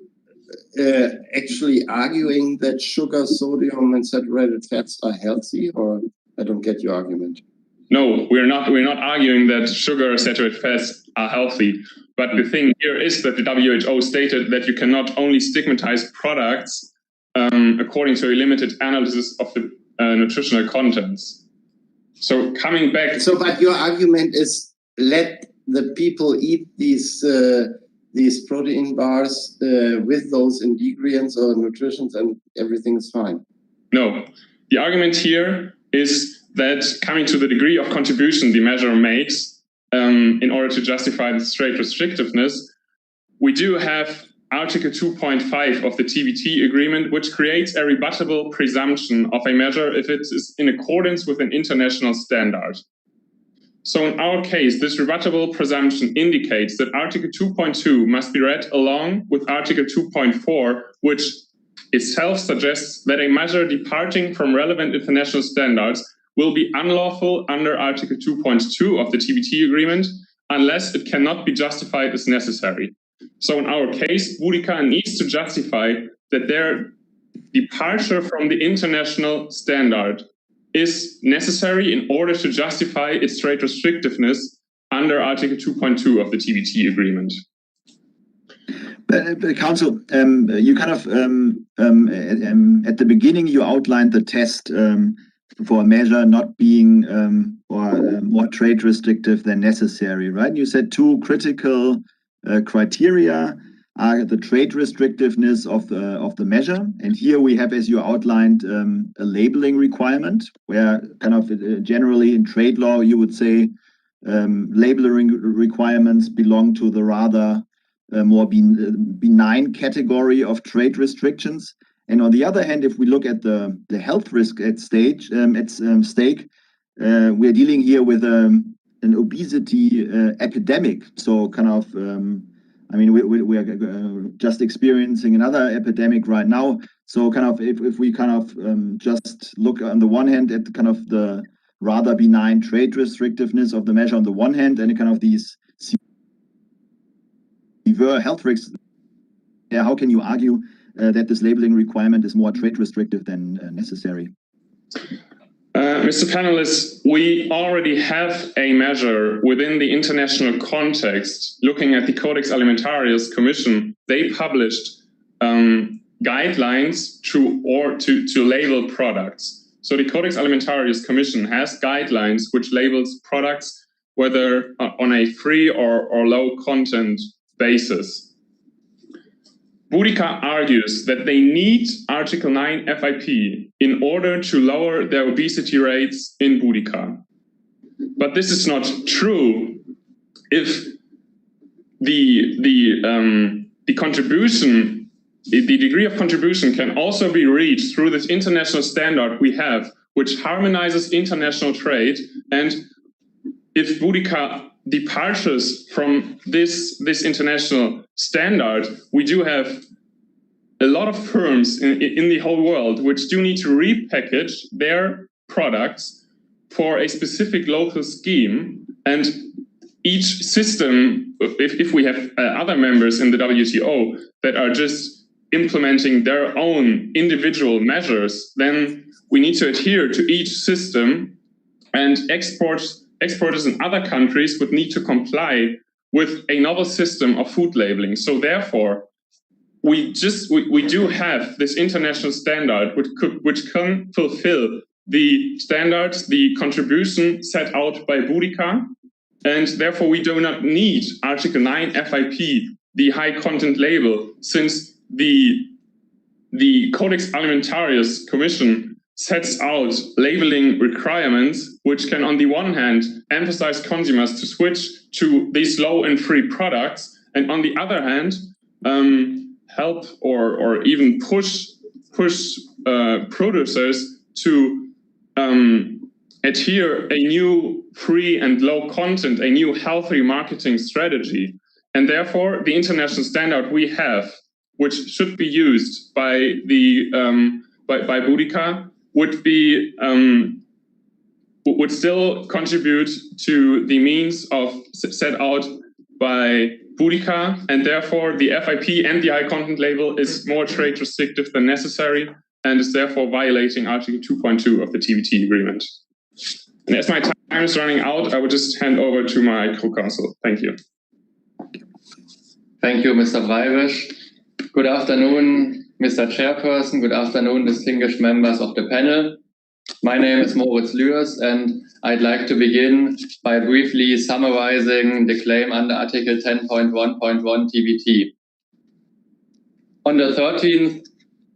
actually arguing that sugar, sodium, and saturated fats are healthy, or I don't get your argument? No, we're not arguing that sugar or saturated fats are healthy. But the thing here is that the WHO stated that you cannot only stigmatize products according to a limited analysis of the nutritional contents. So coming back. So, but your argument is let the people eat these protein bars with those ingredients or nutritions, and everything is fine. No. The argument here is that coming to the degree of contribution the measure makes in order to justify the straight restrictiveness, we do have Article 2.5 of the TBT agreement, which creates a rebuttable presumption of a measure if it is in accordance with an international standard. So in our case, this rebuttable presumption indicates that Article 2.2 must be read along with Article 2.4, which itself suggests that a measure departing from relevant international standards will be unlawful under Article 2.2 of the TBT agreement unless it cannot be justified as necessary. So in our case, Boudica needs to justify that their departure from the international standard is necessary in order to justify its trade restrictiveness under Article 2.2 of the TBT agreement. But Counsel, you kind of at the beginning you outlined the test for a measure not being more trade restrictive than necessary, right? You said two critical criteria are the trade restrictiveness of the measure, and here we have, as you outlined, a labeling requirement, where kind of generally in trade law you would say labeling requirements belong to the rather more benign category of trade restrictions. And on the other hand, if we look at the health risk at stake, we're dealing here with an obesity epidemic. So kind of, I mean, we are just experiencing another epidemic right now. So kind of, if we kind of just look on the one hand at kind of the rather benign trade restrictiveness of the measure on the one hand, and kind of these severe health risks, how can you argue that this labeling requirement is more trade restrictive than necessary? Mr. Panelist, we already have a measure within the international context. Looking at the Codex Alimentarius Commission, they published guidelines to label products. So the Codex Alimentarius Commission has guidelines which labels products whether on a free or low content basis. Boudica argues that they need Article 9 FIP in order to lower their obesity rates in Boudica. But this is not true if the contribution, the degree of contribution can also be reached through this international standard we have, which harmonizes international trade. And if Boudica departures from this international standard, we do have a lot of firms in the whole world which do need to repackage their products for a specific local scheme. And each system, if we have other members in the WTO that are just implementing their own individual measures, then we need to adhere to each system, and exporters in other countries would need to comply with a novel system of food labeling. So therefore, we do have this international standard which can fulfill the standards, the contribution set out by Boudica, and therefore we do not need Article 9 FIP, the high content label, since the Codex Alimentarius Commission sets out labeling requirements which can, on the one hand, emphasize consumers to switch to these low and free products, and on the other hand, help or even push producers to adhere a new free and low content, a new healthy marketing strategy. And therefore, the international standard we have, which should be used by by Boudica, would still contribute to the means of set out by Boudica, and therefore the FIP and the high content label is more trade restrictive than necessary, and is therefore violating Article 2.2 of the TBT agreement. And as my time is running out, I would just hand over to my co-counsel. Thank you. Thank you, Mr. Breivisch. Good afternoon, Mr. Chairperson. Good afternoon, distinguished members of the panel. My name is Moritz Lührs, and I'd like to begin by briefly summarizing the claim under Article 10.1.1 TBT. On the 13th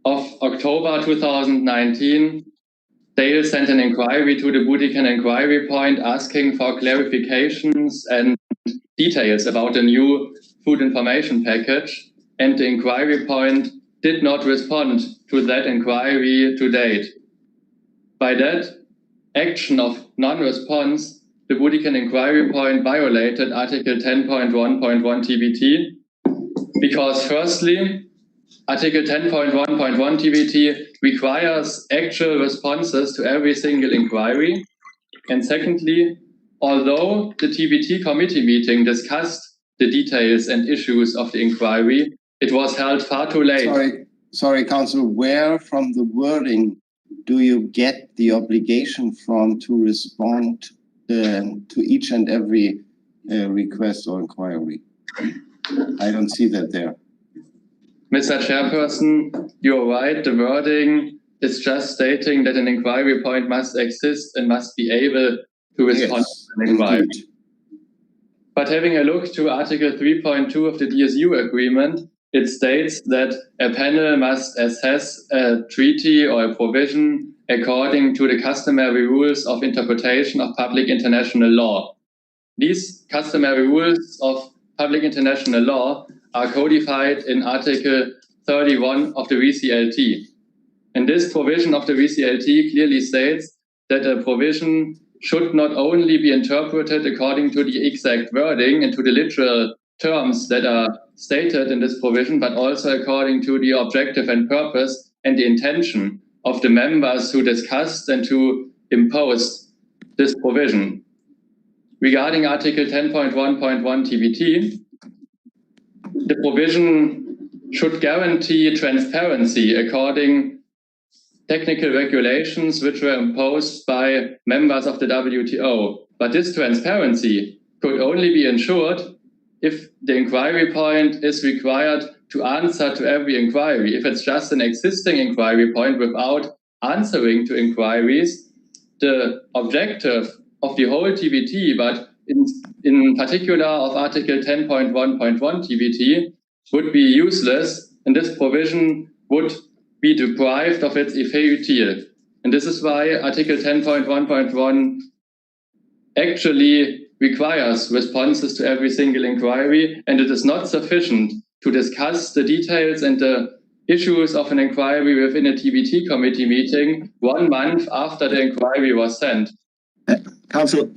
of October 2019, Dale sent an inquiry to the Boutiquin inquiry point asking for clarifications and details about the new food information package, and the inquiry point did not respond to that inquiry to date. By that action of non-response, the Boutiquin inquiry point violated Article 10.1.1 TBT because firstly, Article 10.1.1 TBT requires actual responses to every single inquiry. And secondly, although the TBT committee meeting discussed the details and issues of the inquiry, it was held far too late. Sorry, Counsel, where from the wording do you get the obligation from to respond to each and every request or inquiry? I don't see that there. Mr. Chairperson, you're right. The wording is just stating that an inquiry point must exist and must be able to respond to an inquiry. Indeed. But having a look to Article 3.2 of the DSU agreement, it states that a panel must assess a treaty or a provision according to the customary rules of interpretation of public international law. These customary rules of public international law are codified in Article 31 of the ReCLT. And this provision of the ReCLT clearly states that a provision should not only be interpreted according to the exact wording and to the literal terms that are stated in this provision, but also according to the objective and purpose and the intention of the members who discussed and who imposed this provision. Regarding Article 10.1.1 TBT, the provision should guarantee transparency according technical regulations which were imposed by members of the WTO. But this transparency could only be ensured if the inquiry point is required to answer to every inquiry. If it's just an existing inquiry point without answering to inquiries, the objective of the whole TBT, but in particular of Article 10.1.1 TBT, would be useless, and this provision would be deprived of its effet utile. And this is why Article 10.1.1 actually requires responses to every single inquiry, and it is not sufficient to discuss the details and the issues of an inquiry within a TBT committee meeting 1 month after the inquiry was sent. Counsel,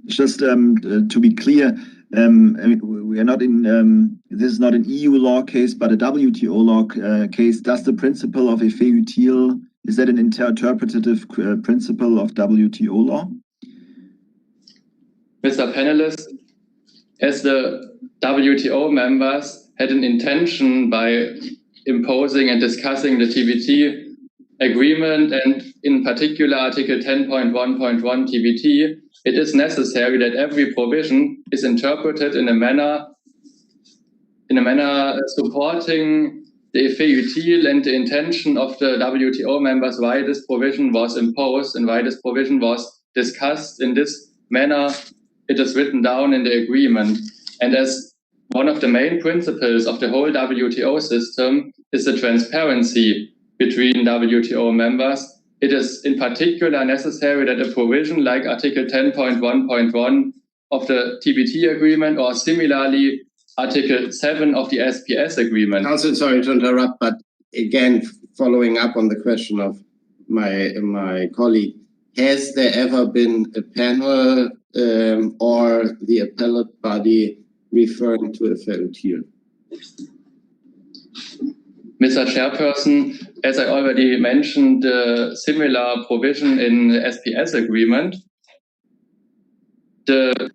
just to be clear, we are not in, this is not an EU law case, but a WTO law case. Does the principle of effet utile, is that an interpretative principle of WTO law? Mr. Panelist, as the WTO members had an intention by imposing and discussing the TBT agreement, and in particular Article 10.1.1 TBT, it is necessary that every provision is interpreted in a manner supporting the effet utile and the intention of the WTO members why this provision was imposed and why this provision was discussed in this manner. It is written down in the agreement. And as one of the main principles of the whole WTO system is the transparency between WTO members, it is in particular necessary that a provision like Article 10.1.1 of the TBT agreement, or similarly Article 7 of the SPS agreement. Counsel, sorry to interrupt, but again, following up on the question of my colleague, has there ever been a panel or the appellate body referring to effet utile? Mr. Chairperson, as I already mentioned, the similar provision in the SPS agreement, the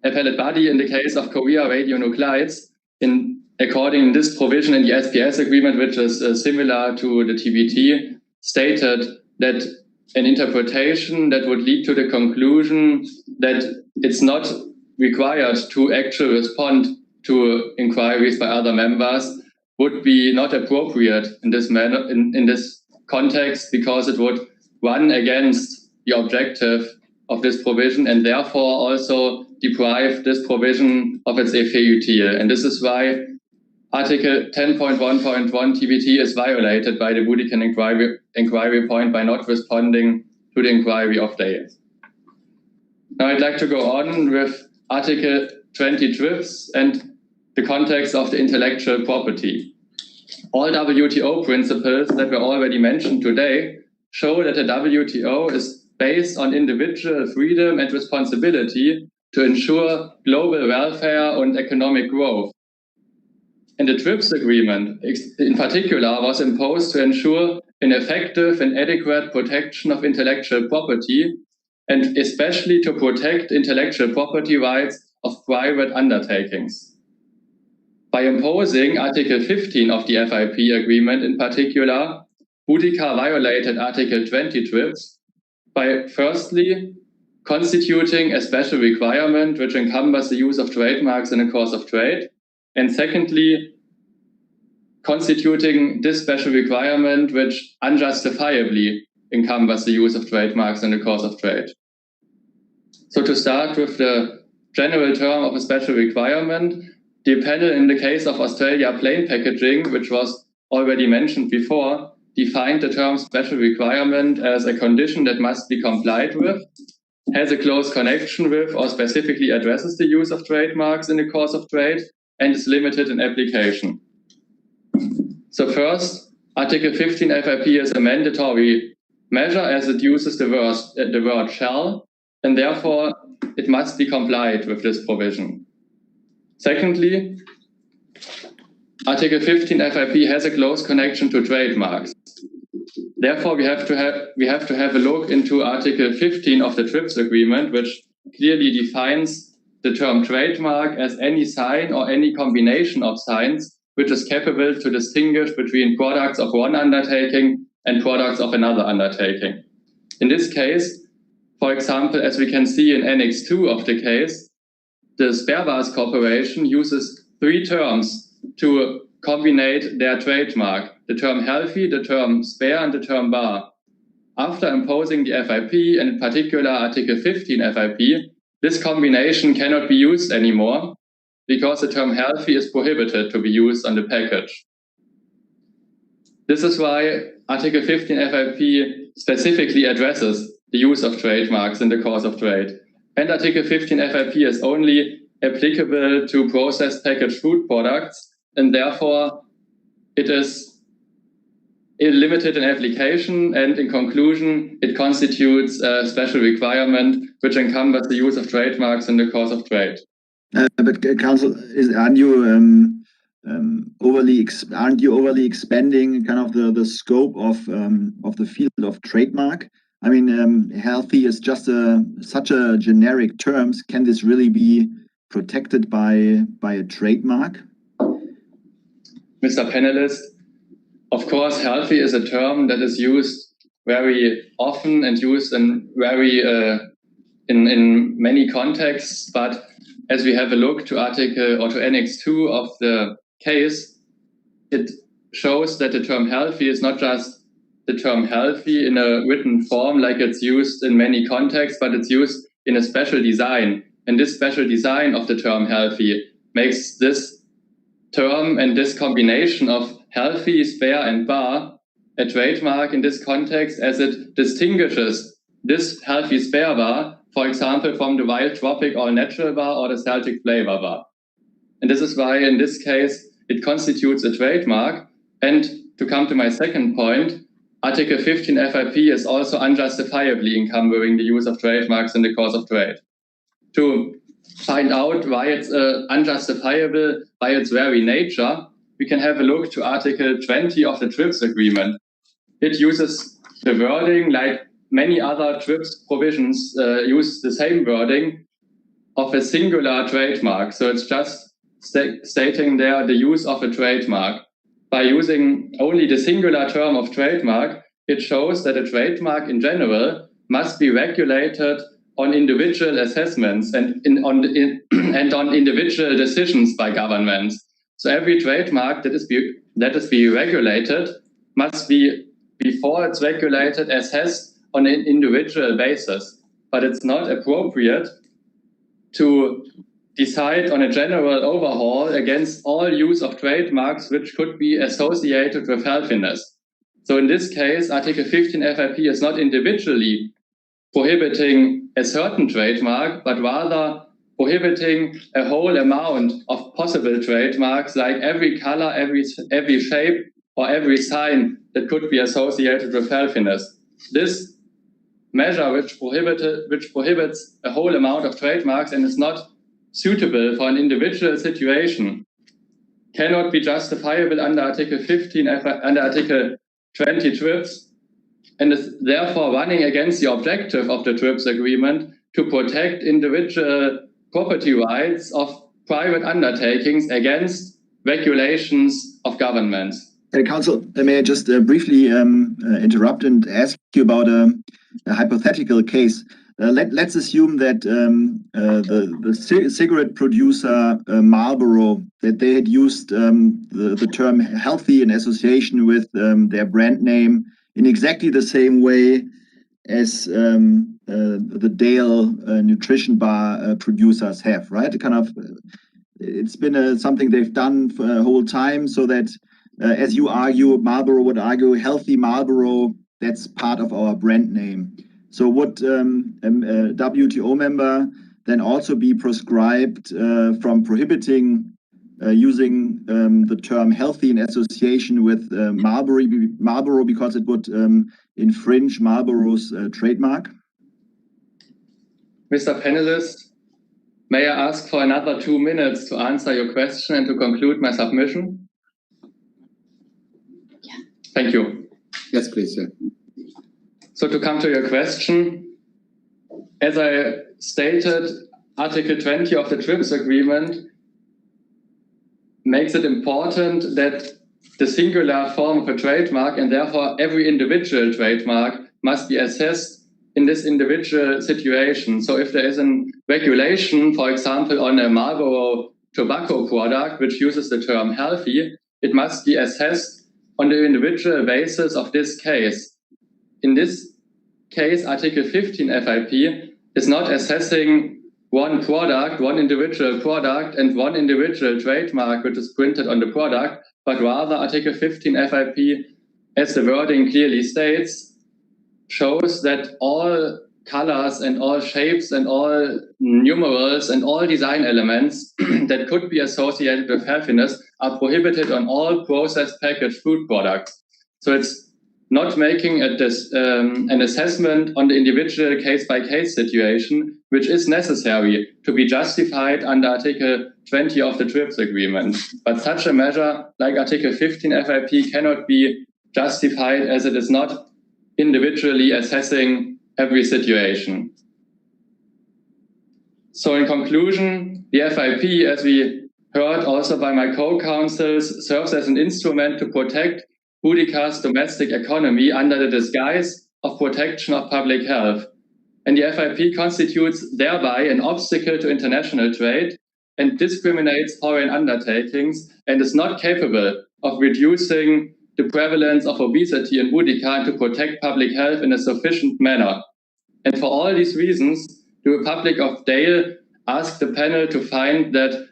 appellate body in the case of Korea radionuclides, according to this provision in the SPS agreement, which is similar to the TBT, stated that an interpretation that would lead to the conclusion that it's not required to actually respond to inquiries by other members would be not appropriate in this manner, in this context, because it would run against the objective of this provision and therefore also deprive this provision of its effet utile. And this is why Article 10.1.1 TBT is violated by the Budican inquiry point by not responding to the inquiry of Dale. Now I'd like to go on with Article 20 TRIPS and the context of the intellectual property. All WTO principles that were already mentioned today show that the WTO is based on individual freedom and responsibility to ensure global welfare and economic growth. And the TRIPS agreement, in particular, was imposed to ensure an effective and adequate protection of intellectual property, and especially to protect intellectual property rights of private undertakings. By imposing Article 15 of the FIP agreement in particular, Boudica violated Article 20 TRIPS by firstly constituting a special requirement which encumbers the use of trademarks in the course of trade, and secondly, constituting this special requirement which unjustifiably encumbers the use of trademarks in the course of trade. So to start with the general term of a special requirement, the panel in the case of Australia plain packaging, which was already mentioned before, defined the term special requirement as a condition that must be complied with, has a close connection with or specifically addresses the use of trademarks in the course of trade, and is limited in application. So first, Article 15 FIP is a mandatory measure as it uses the word shall, and therefore it must be complied with this provision. Secondly, Article 15 FIP has a close connection to trademarks. Therefore, we have to have a look into Article 15 of the TRIPS agreement, which clearly defines the term trademark as any sign or any combination of signs which is capable to distinguish between products of one undertaking and products of another undertaking. In this case, for example, as we can see in Annex 2 of the case, the Spervas Corporation uses three terms to combine their trademark: the term healthy, the term spare, and the term bar. After imposing the FIP, and in particular Article 15 FIP, this combination cannot be used anymore because the term healthy is prohibited to be used on the package. This is why Article 15 FIP specifically addresses the use of trademarks in the course of trade. And Article 15 FIP is only applicable to processed packaged food products, and therefore it is limited in application, and in conclusion, it constitutes a special requirement which encumbers the use of trademarks in the course of trade. But Council, aren't you overly expanding kind of the scope of the field of trademark? I mean, healthy is just such a generic term. Can this really be protected by a trademark? Mr. Panelist, of course, healthy is a term that is used very often and used in in many contexts. But as we have a look to Article or to Annex 2 of the case, it shows that the term healthy is not just the term healthy in a written form like it's used in many contexts, but it's used in a special design. And this special design of the term healthy makes this term and this combination of healthy, spare, and bar a trademark in this context, as it distinguishes this healthy spare bar, for example, from the wild tropic all natural bar or the Celtic flavor bar. And this is why in this case it constitutes a trademark. And to come to my second point, Article 15 FIP is also unjustifiably encumbering the use of trademarks in the course of trade. To find out why it's unjustifiable by its very nature, we can have a look to Article 20 of the TRIPS agreement. It uses the wording, like many other TRIPS provisions use the same wording, of a singular trademark. So it's just stating there the use of a trademark. By using only the singular term of trademark, it shows that a trademark in general must be regulated on individual assessments and on individual decisions by governments. So every trademark that is being regulated must be, before it's regulated, assessed on an individual basis. But it's not appropriate to decide on a general overhaul against all use of trademarks which could be associated with healthiness. So in this case, Article 15 FIP is not individually prohibiting a certain trademark, but rather prohibiting a whole amount of possible trademarks, like every color, every shape, or every sign that could be associated with healthiness. This measure, which prohibits a whole amount of trademarks and is not suitable for an individual situation, cannot be justifiable under Article 15, under Article 20 TRIPS, and is therefore running against the objective of the TRIPS agreement to protect individual property rights of private undertakings against regulations of governments. Counsel, may I just briefly interrupt and ask you about a hypothetical case? Let's assume that the cigarette producer Marlboro, that they had used the term healthy in association with their brand name in exactly the same way as the Dale nutrition bar producers have, right? It's been something they've done for a whole time, so that as you argue, Marlboro would argue, healthy Marlboro, that's part of our brand name. So would a WTO member then also be proscribed from prohibiting using the term healthy in association with Marlboro because it would infringe Marlboro's trademark? Mr. Panelist, may I ask for another 2 minutes to answer your question and to conclude my submission? Yeah. Thank you. Yes, please, sir. So to come to your question, as I stated, Article 20 of the TRIPS agreement makes it important that the singular form of a trademark, and therefore every individual trademark, must be assessed in this individual situation. So if there is a regulation, for example, on a Marlboro tobacco product, which uses the term healthy, it must be assessed on the individual basis of this case. In this case, Article 15 FIP is not assessing one product, one individual product, and one individual trademark which is printed on the product, but rather Article 15 FIP, as the wording clearly states, shows that all colors and all shapes and all numerals and all design elements that could be associated with healthiness are prohibited on all processed packaged food products. So it's not making an assessment on the individual case-by-case situation, which is necessary to be justified under Article 20 of the TRIPS agreement. But such a measure, like Article 15 FIP, cannot be justified as it is not individually assessing every situation. So in conclusion, the FIP, as we heard also by my co-counsels, serves as an instrument to protect Boudicca's domestic economy under the disguise of protection of public health. And the FIP constitutes thereby an obstacle to international trade and discriminates foreign undertakings and is not capable of reducing the prevalence of obesity in Boudicca and to protect public health in a sufficient manner. And for all these reasons, the Republic of Dale asked the panel to find that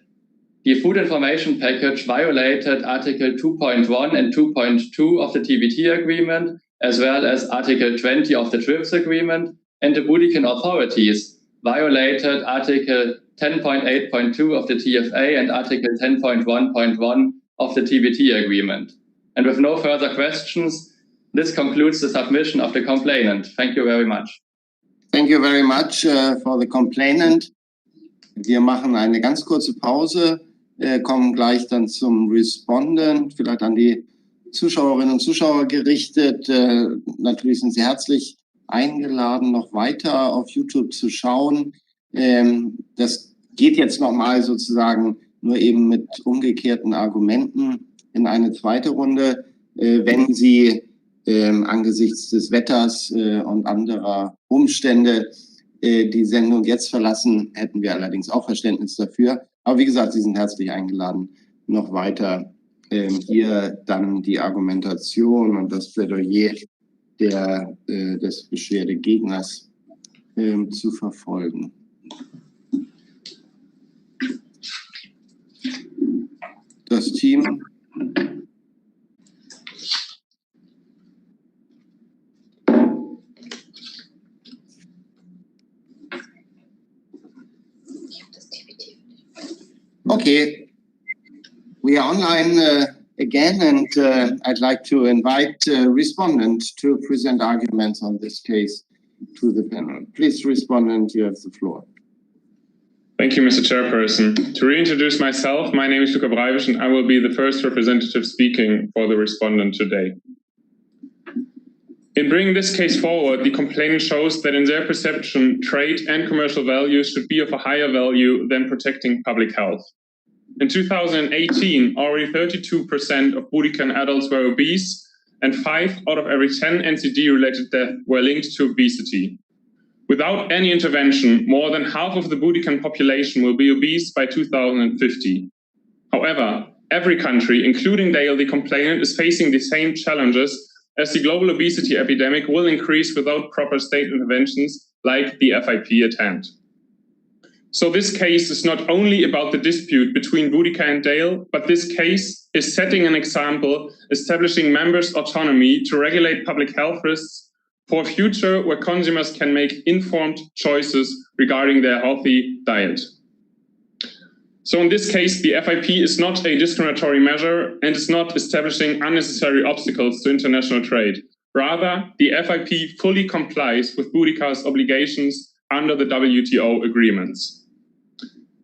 the food information package violated Article 2.1 and 2.2 of the TBT agreement, as well as Article 20 of the TRIPS agreement, and the Boudiccan authorities violated Article 10.8.2 of the TFA and Article 10.1.1 of the TBT agreement. And with no further questions, this concludes the submission of the complainant. Thank you very much. Thank you very much for the complainant. Wir machen eine ganz kurze Pause, kommen gleich dann zum Respondent, vielleicht an die Zuschauerinnen und Zuschauer gerichtet. Natürlich sind Sie herzlich eingeladen, noch weiter auf YouTube zu schauen. Das geht jetzt nochmal sozusagen nur eben mit umgekehrten Argumenten in eine zweite Runde. Wenn Sie angesichts des Wetters und anderer Umstände die Sendung jetzt verlassen, hätten wir allerdings auch Verständnis dafür. Aber wie gesagt, Sie sind herzlich eingeladen, noch weiter hier dann die Argumentation und das Plädoyer des Beschwerdegegners zu verfolgen. das Team. Okay, we are online again, and I'd like to invite respondent to present arguments on this case to the panel. Please, respondent, you have the floor. Thank you, Mr. Chairperson. To reintroduce myself, my name is Luca Breivisch, and I will be the first representative speaking for the respondent today. In bringing this case forward, the complainant shows that in their perception, trade and commercial values should be of a higher value than protecting public health. In 2018, already 32% of Budokan adults were obese, and 5 out of every 10 NCD-related deaths were linked to obesity. Without any intervention, more than half of the Budokan population will be obese by 2050. However, every country, including Dale, the complainant, is facing the same challenges, as the global obesity epidemic will increase without proper state interventions like the FIP at hand. So this case is not only about the dispute between Boudica and Dale, but this case is setting an example, establishing members' autonomy to regulate public health risks for a future where consumers can make informed choices regarding their healthy diet. So in this case, the FIP is not a discriminatory measure and is not establishing unnecessary obstacles to international trade. Rather, the FIP fully complies with Boudica's obligations under the WTO agreements.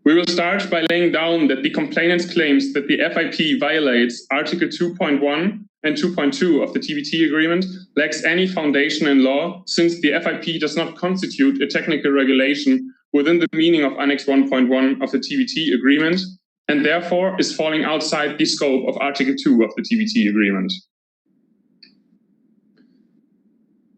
We will start by laying down that the complainant's claims that the FIP violates Article 2.1 and 2.2 of the TBT agreement lacks any foundation in law, since the FIP does not constitute a technical regulation within the meaning of Annex 1.1 of the TBT agreement, and therefore is falling outside the scope of Article 2 of the TBT agreement.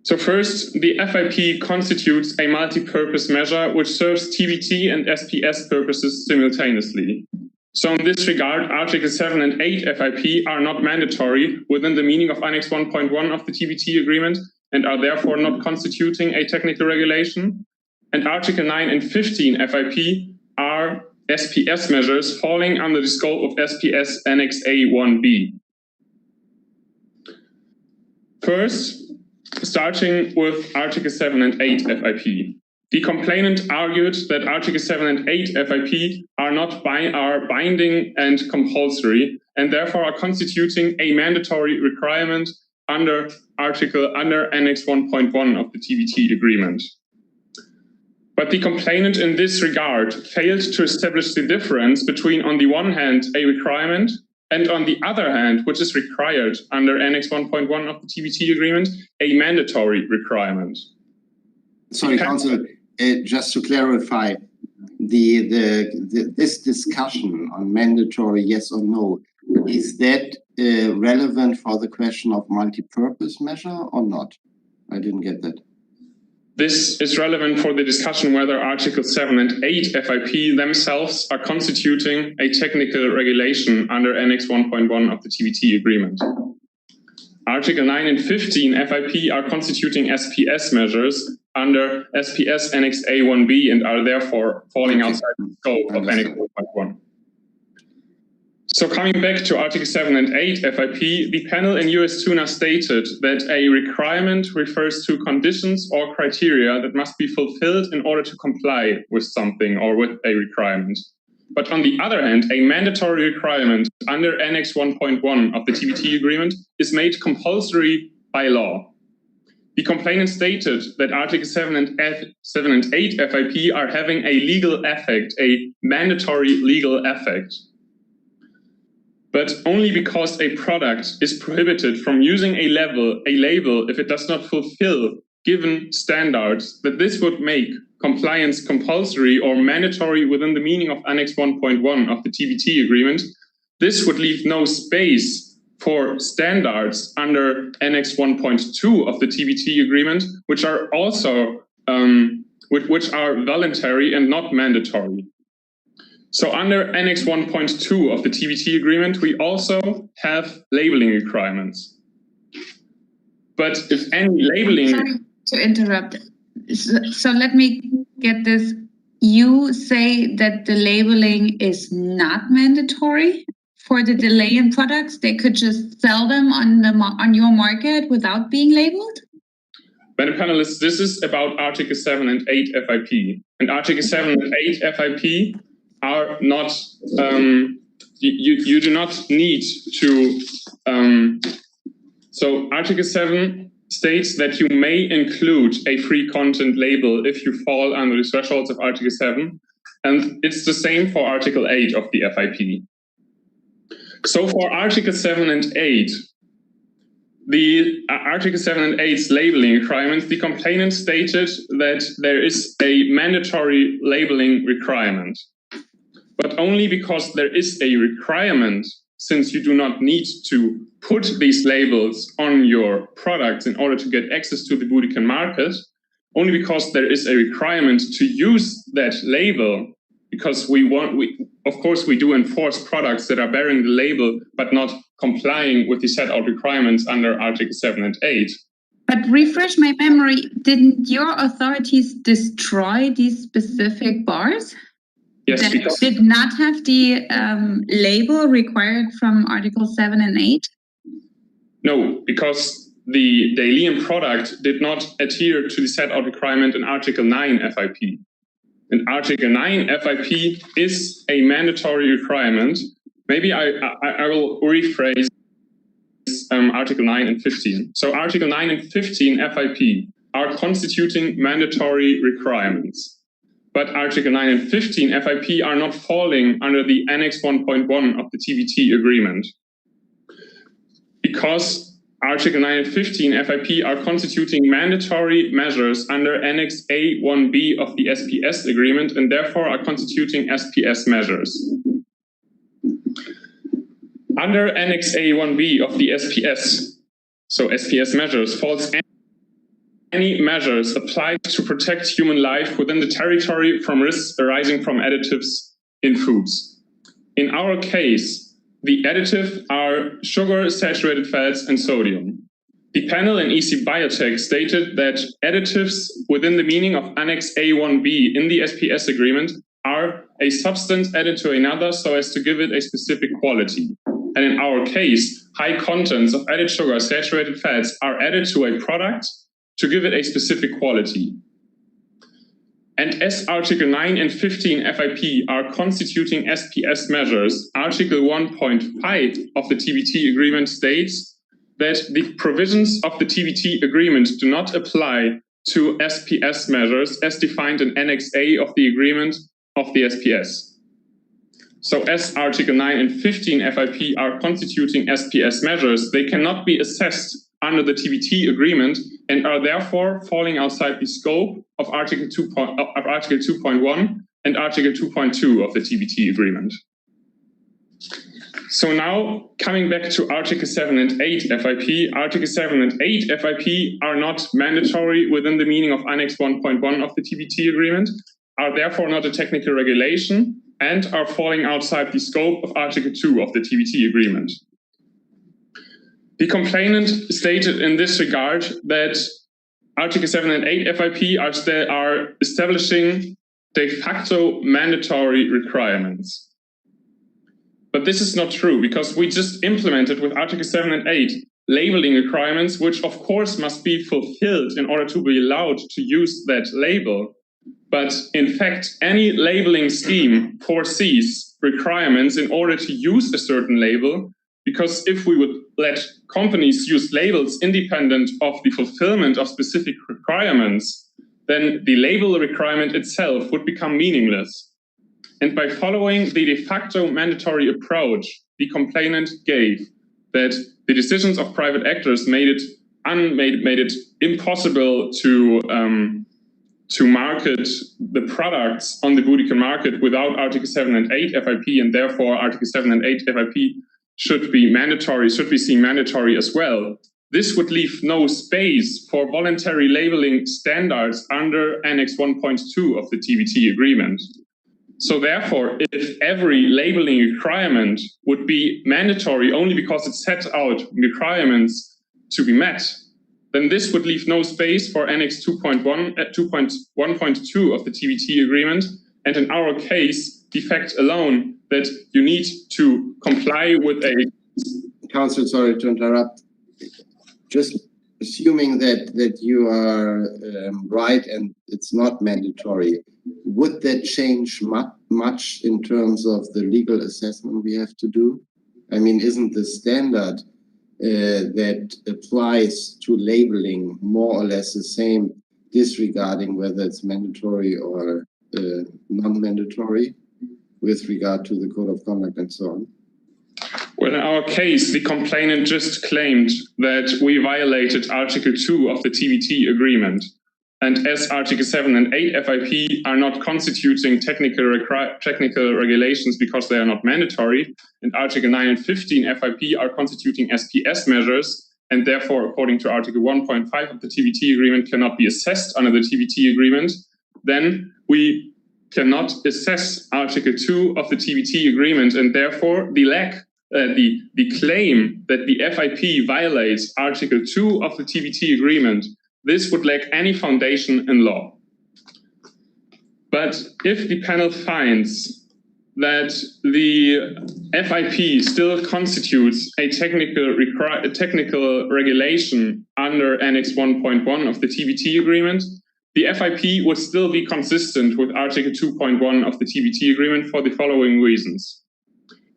So first, the FIP constitutes a multi-purpose measure which serves TBT and SPS purposes simultaneously. So in this regard, Article 7 and 8 FIP are not mandatory within the meaning of Annex 1.1 of the TBT agreement and are therefore not constituting a technical regulation. And Article 9 and 15 FIP are SPS measures falling under the scope of SPS Annex A1B. First, starting with Article 7 and 8 FIP. The complainant argued that Article 7 and 8 FIP are binding and compulsory, and therefore are constituting a mandatory requirement under Annex 1.1 of the TBT agreement. But the complainant in this regard failed to establish the difference between, on the one hand, a requirement, and on the other hand, which is required under Annex 1.1 of the TBT agreement, a mandatory requirement. Sorry, Council, just to clarify, this discussion on mandatory yes or no, is that relevant for the question of multi-purpose measure or not? I didn't get that. This is relevant for the discussion whether Article 7 and 8 FIP themselves are constituting a technical regulation under Annex 1.1 of the TBT agreement. Article 9 and 15 FIP are constituting SPS measures under SPS Annex A1B and are therefore falling outside the scope of Annex 1.1. So coming back to Article 7 and 8 FIP, the panel in US Tuna stated that a requirement refers to conditions or criteria that must be fulfilled in order to comply with something or with a requirement. But on the other hand, a mandatory requirement under Annex 1.1 of the TBT agreement is made compulsory by law. The complainant stated that Article 7 and 8 FIP are having a legal effect, a mandatory legal effect. But only because a product is prohibited from using a label if it does not fulfill given standards, that this would make compliance compulsory or mandatory within the meaning of Annex 1.1 of the TBT agreement. This would leave no space for standards under Annex 1.2 of the TBT agreement, which are also which are voluntary and not mandatory. So under Annex 1.2 of the TBT agreement, we also have labeling requirements. But if any labeling... Sorry to interrupt. So let me get this. You say that the labeling is not mandatory for the delay in products? They could just sell them on your market without being labeled? Madam Panelists, this is about Article 7 and 8 FIP. And Article 7 and 8 FIP are not, you do not need to, so Article 7 states that you may include a free content label if you fall under the thresholds of Article 7. And it's the same for Article 8 of the FIP. So for Article 7 and 8, the Article 7 and 8's labeling requirements, the complainant stated that there is a mandatory labeling requirement, but only because there is a requirement, since you do not need to put these labels on your products in order to get access to the Boudican market, only because there is a requirement to use that label, because of course we do enforce products that are bearing the label but not complying with the set out requirements under Article 7 and 8. But refresh my memory, didn't your authorities destroy these specific bars? Yes, that because did not have the label required from Article 7 and 8? No, because the Dalian product did not adhere to the set out requirement in Article 9 FIP. And Article 9 FIP is a mandatory requirement. Maybe I will rephrase Article 9 and 15. So Article 9 and 15 FIP are constituting mandatory requirements. But Article 9 and 15 FIP are not falling under the Annex 1.1 of the TBT agreement. Because Article 9 and 15 FIP are constituting mandatory measures under Annex A1B of the SPS agreement and therefore are constituting SPS measures. Under Annex A1B of the SPS, so SPS measures, falls any measures applied to protect human life within the territory from risks arising from additives in foods. In our case, the additive are sugar, saturated fats, and sodium. The panel in EC Biotech stated that additives within the meaning of Annex A1B in the SPS agreement are a substance added to another so as to give it a specific quality. And in our case, high contents of added sugar, saturated fats are added to a product to give it a specific quality. And as Article 9 and 15 FIP are constituting SPS measures, Article 1.5 of the TBT agreement states that the provisions of the TBT agreement do not apply to SPS measures as defined in Annex A of the agreement of the SPS. So as Article 9 and 15 FIP are constituting SPS measures, they cannot be assessed under the TBT agreement and are therefore falling outside the scope of Article 2.1 and Article 2.2 of the TBT agreement. So now, coming back to Article 7 and 8 FIP, Article 7 and 8 FIP are not mandatory within the meaning of Annex 1.1 of the TBT agreement, are therefore not a technical regulation, and are falling outside the scope of Article 2 of the TBT agreement. The complainant stated in this regard that Article 7 and 8 FIP are establishing de facto mandatory requirements. But this is not true, because we just implemented with Article 7 and 8 labeling requirements, which of course must be fulfilled in order to be allowed to use that label. But in fact, any labeling scheme foresees requirements in order to use a certain label, because if we would let companies use labels independent of the fulfillment of specific requirements, then the label requirement itself would become meaningless. And by following the de facto mandatory approach the complainant gave, that the decisions of private actors made it impossible to market the products on the Boudican market without Article 7 and 8 FIP, and therefore Article 7 and 8 FIP should be seen mandatory as well. This would leave no space for voluntary labeling standards under Annex 1.2 of the TBT agreement. So therefore, if every labeling requirement would be mandatory only because it set out requirements to be met, then this would leave no space for Annex 2.1 at 2.1.2 of the TBT agreement, and in our case, the fact alone that you need to comply with a... Counsel, sorry to interrupt. Just assuming that you are right and it's not mandatory, would that change much in terms of the legal assessment we have to do? I mean, isn't the standard that applies to labeling more or less the same, disregarding whether it's mandatory or non-mandatory with regard to the code of conduct and so on? Well, in our case, the complainant just claimed that we violated Article 2 of the TBT agreement. And as Article 7 and 8 FIP are not constituting technical regulations because they are not mandatory, and Article 9 and 15 FIP are constituting SPS measures, and therefore, according to Article 1.5 of the TBT agreement, cannot be assessed under the TBT agreement, then we cannot assess Article 2 of the TBT agreement, and therefore the claim that the FIP violates Article 2 of the TBT agreement, this would lack any foundation in law. But if the panel finds that the FIP still constitutes a technical regulation under Annex 1.1 of the TBT agreement, the FIP would still be consistent with Article 2.1 of the TBT agreement for the following reasons.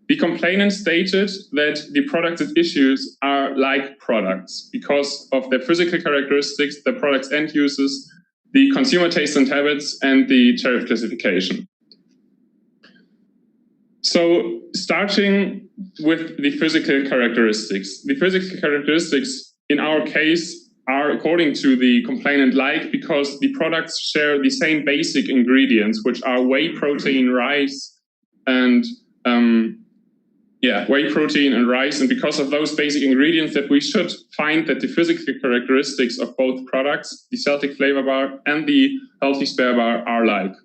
The complainant stated that the products at issues are like products because of their physical characteristics, the product's end uses, the consumer tastes and habits, and the tariff classification. So starting with the physical characteristics. The physical characteristics in our case are, according to the complainant, like because the products share the same basic ingredients, which are whey protein, rice, and whey protein and rice, and because of those basic ingredients that we should find that the physical characteristics of both products, the Celtic flavor bar and the healthy spare bar, are alike.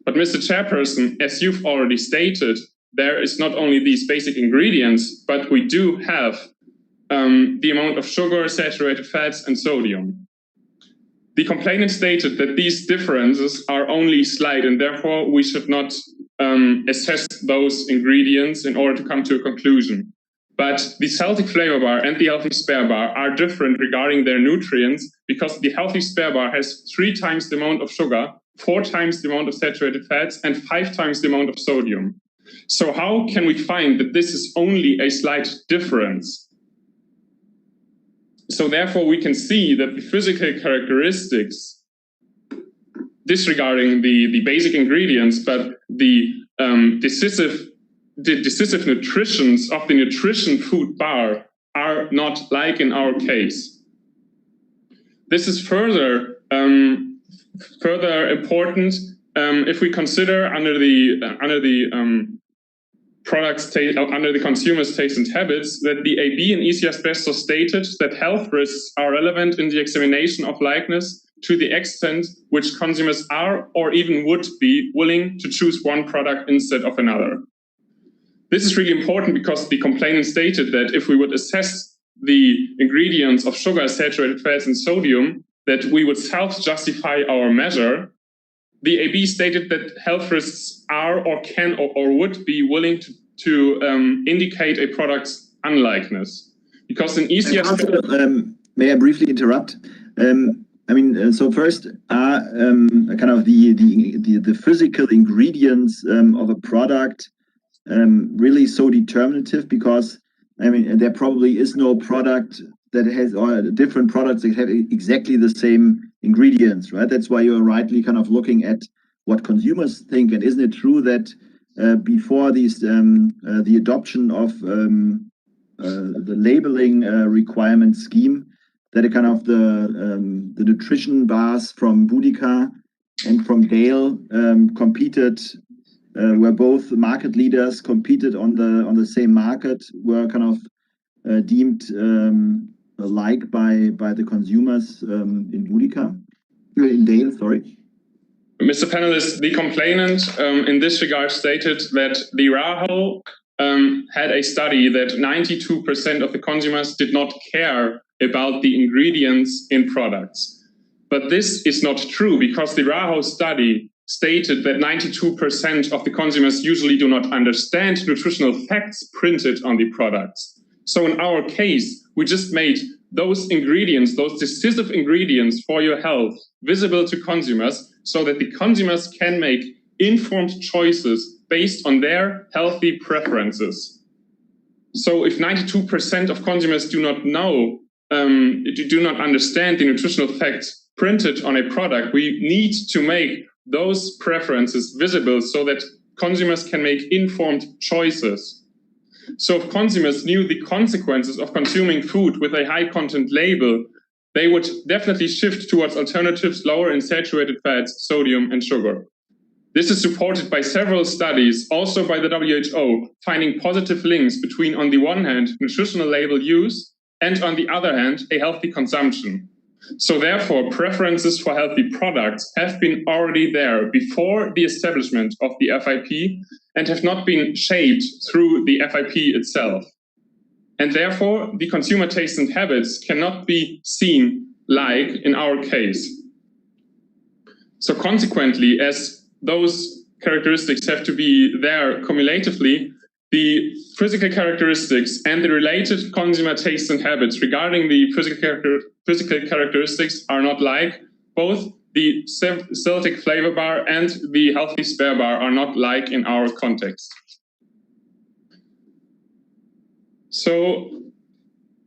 But Mr. Chairperson, as you've already stated, there is not only these basic ingredients, but we do have the amount of sugar, saturated fats, and sodium. The complainant stated that these differences are only slight, and therefore we should not assess those ingredients in order to come to a conclusion. But the Celtic flavor bar and the healthy spare bar are different regarding their nutrients because the healthy spare bar has 3 times the amount of sugar, 4 times the amount of saturated fats, and 5 times the amount of sodium. So how can we find that this is only a slight difference? So therefore we can see that the physical characteristics, disregarding the basic ingredients, but the decisive nutritions of the nutrition food bar are not like in our case. This is further important if we consider under the consumer's taste and habits that the AB and EC Asbestos stated that health risks are relevant in the examination of likeness to the extent which consumers are or even would be willing to choose one product instead of another. This is really important because the complainant stated that if we would assess the ingredients of sugar, saturated fats, and sodium, that we would self-justify our measure. The AB stated that health risks are or can or would be willing to indicate a product's unlikeness. Because in ECS... may I briefly interrupt? So first, are kind of the physical ingredients of a product really so determinative? Because there probably is no product that has, or different products that have exactly the same ingredients, right? That's why you're rightly kind of looking at what consumers think. And isn't it true that before these the adoption of the labeling requirement scheme, that a kind of the nutrition bars from Boudica and from Dale competed, where both market leaders competed on the same market, were kind of deemed alike by the consumers in Boudica, in Dale, sorry. Mr. Panelist, the complainant in this regard stated that the RAHO had a study that 92% of the consumers did not care about the ingredients in products. But this is not true because the RAHO study stated that 92% of the consumers usually do not understand nutritional facts printed on the products. So in our case, we just made those ingredients, those decisive ingredients for your health, visible to consumers so that the consumers can make informed choices based on their healthy preferences. So if 92% of consumers do not know, do not understand the nutritional facts printed on a product, we need to make those preferences visible so that consumers can make informed choices. So if consumers knew the consequences of consuming food with a high content label, they would definitely shift towards alternatives lower in saturated fats, sodium, and sugar. This is supported by several studies, also by the WHO, finding positive links between, on the one hand, nutritional label use, and on the other hand, a healthy consumption. So therefore, preferences for healthy products have been already there before the establishment of the FIP and have not been shaped through the FIP itself. And therefore, the consumer tastes and habits cannot be seen like in our case. So consequently, as those characteristics have to be there cumulatively, the physical characteristics and the related consumer tastes and habits regarding the physical characteristics are not like. Both the Celtic flavor bar and the healthy spare bar are not like in our context. So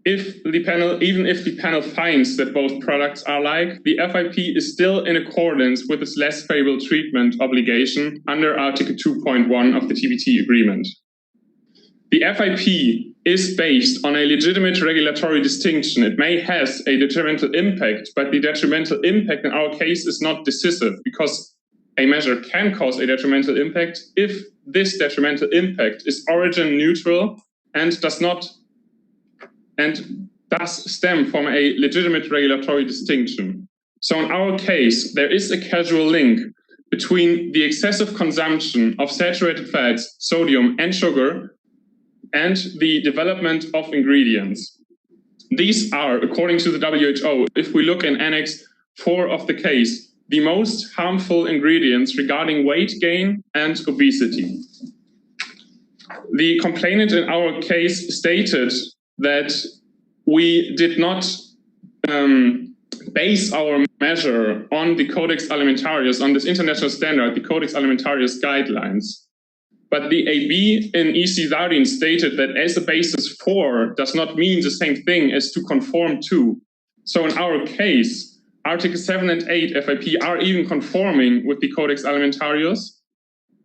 even if the panel finds that both products are like, the FIP is still in accordance with its less favorable treatment obligation under Article 2.1 of the TBT agreement. The FIP is based on a legitimate regulatory distinction. It may have a detrimental impact, but the detrimental impact in our case is not decisive because a measure can cause a detrimental impact if this detrimental impact is origin neutral and does stem from a legitimate regulatory distinction. So in our case, there is a causal link between the excessive consumption of saturated fats, sodium, and sugar and the development of ingredients. These are, according to the WHO, if we look in Annex 4 of the case, the most harmful ingredients regarding weight gain and obesity. The complainant in our case stated that we did not base our measure on the Codex Alimentarius, on this international standard, the Codex Alimentarius guidelines. But the AB in EC Zardin stated that as a basis for does not mean the same thing as to conform to. So in our case, Article 7 and 8 FIP are even conforming with the Codex Alimentarius,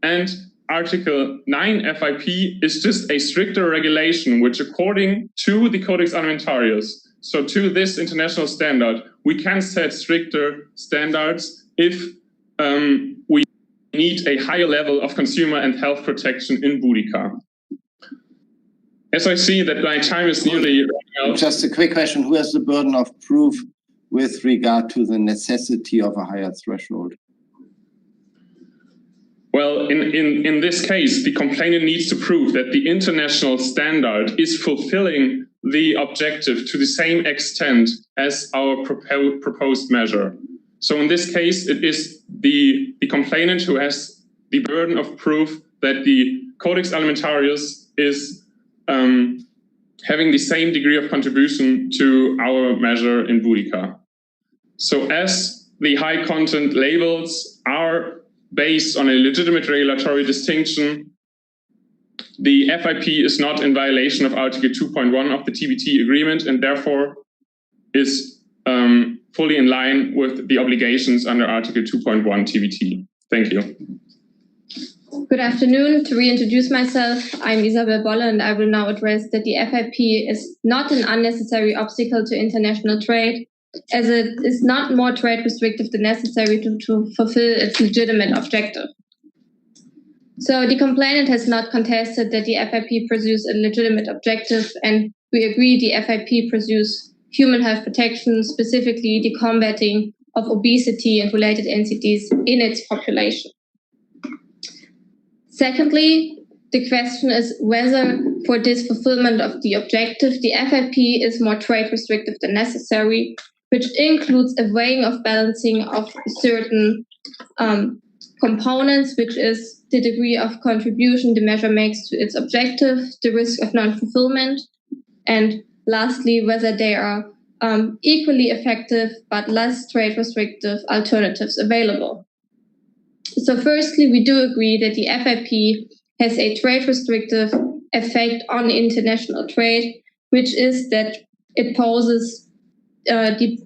and Article 9 FIP is just a stricter regulation, which according to the Codex Alimentarius, so to this international standard, we can set stricter standards if we need a higher level of consumer and health protection in Boudica. As I see that my time is nearly running out. Just a quick question, who has the burden of proof with regard to the necessity of a higher threshold? Well, in this case, the complainant needs to prove that the international standard is fulfilling the objective to the same extent as our proposed measure. So in this case, it is the complainant who has the burden of proof that the Codex Alimentarius is having the same degree of contribution to our measure in Boudica. So as the high content labels are based on a legitimate regulatory distinction, the FIP is not in violation of Article 2.1 of the TBT agreement and therefore is fully in line with the obligations under Article 2.1 TBT. Thank you. Good afternoon. To reintroduce myself, I'm Isabel Bolle, and I will now address that the FIP is not an unnecessary obstacle to international trade, as it is not more trade restrictive than necessary to fulfill its legitimate objective. So the complainant has not contested that the FIP pursues a legitimate objective, and we agree the FIP pursues human health protection, specifically the combating of obesity and related NCDs in its population. Secondly, the question is whether for this fulfillment of the objective, the FIP is more trade restrictive than necessary, which includes a weighing of balancing of certain components, which is the degree of contribution the measure makes to its objective, the risk of non-fulfillment, and lastly, whether they are equally effective but less trade restrictive alternatives available. So firstly, we do agree that the FIP has a trade restrictive effect on international trade, which is that it poses the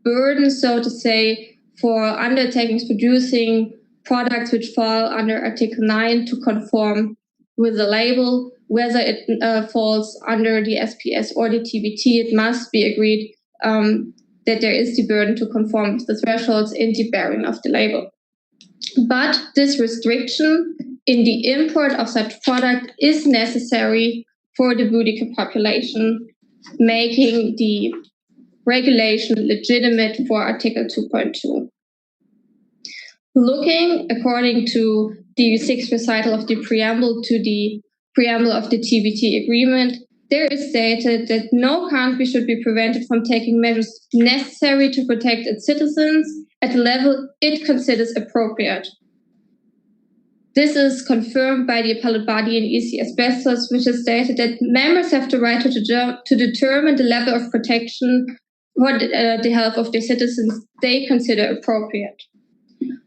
burden, so to say, for undertakings producing products which fall under Article 9 to conform with the label. Whether it falls under the SPS or the TBT, it must be agreed that there is the burden to conform with the thresholds in the bearing of the label. But this restriction in the import of such product is necessary for the Boudica population, making the regulation legitimate for Article 2.2. Looking according to the sixth recital of the preamble to the preamble of the TBT agreement, there is stated that no country should be prevented from taking measures necessary to protect its citizens at the level it considers appropriate. This is confirmed by the appellate body in EC Asbestos, which has stated that members have the right to determine the level of protection for the health of their citizens they consider appropriate.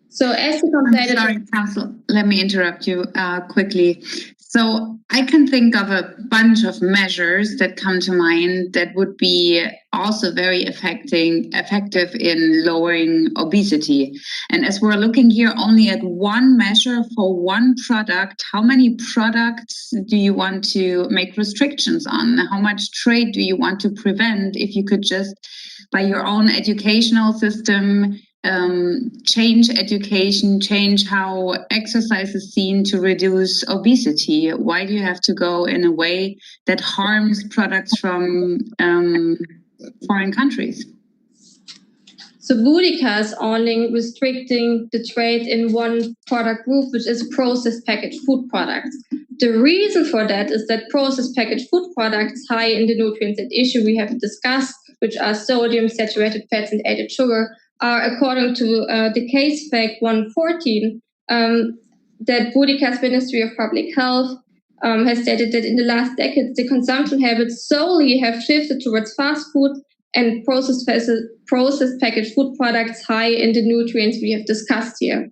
So as the I'm sorry, Council, let me interrupt you quickly. So I can think of a bunch of measures that come to mind that would be also very effective in lowering obesity. And as we're looking here only at one measure for one product, how many products do you want to make restrictions on? How much trade do you want to prevent if you could just, by your own educational system, change education, change how exercise is seen to reduce obesity? Why do you have to go in a way that harms products from foreign countries? So Boudica is only restricting the trade in one product group, which is processed packaged food products. The reason for that is that processed packaged food products high in the nutrients at issue we have discussed, which are sodium, saturated fats, and added sugar, are, according to the case fact 114, that Boudica's Ministry of Public Health has stated that in the last decades, the consumption habits solely have shifted towards fast food and processed packaged food products high in the nutrients we have discussed here.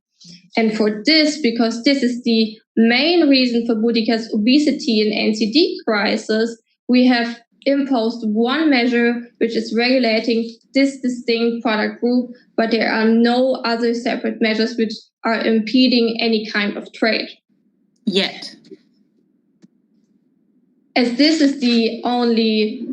And for this, because this is the main reason for Boudica's obesity and NCD crisis, we have imposed one measure which is regulating this distinct product group, but there are no other separate measures which are impeding any kind of trade. Yet. As this is the only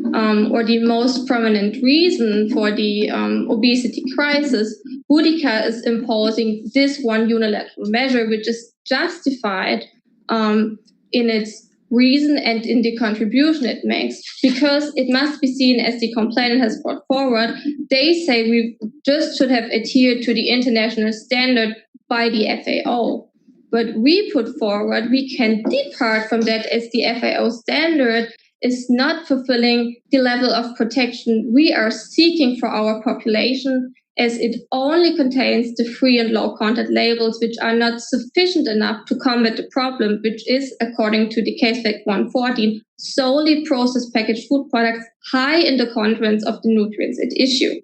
or the most prominent reason for the obesity crisis, Boudica is imposing this one unilateral measure, which is justified in its reason and in the contribution it makes, because it must be seen, as the complainant has brought forward, they say we just should have adhered to the international standard by the FAO. But we put forward we can depart from that, as the FAO standard is not fulfilling the level of protection we are seeking for our population, as it only contains the free and low content labels, which are not sufficient enough to combat the problem, which is, according to the case fact 114, solely processed packaged food products high in the contents of the nutrients at issue.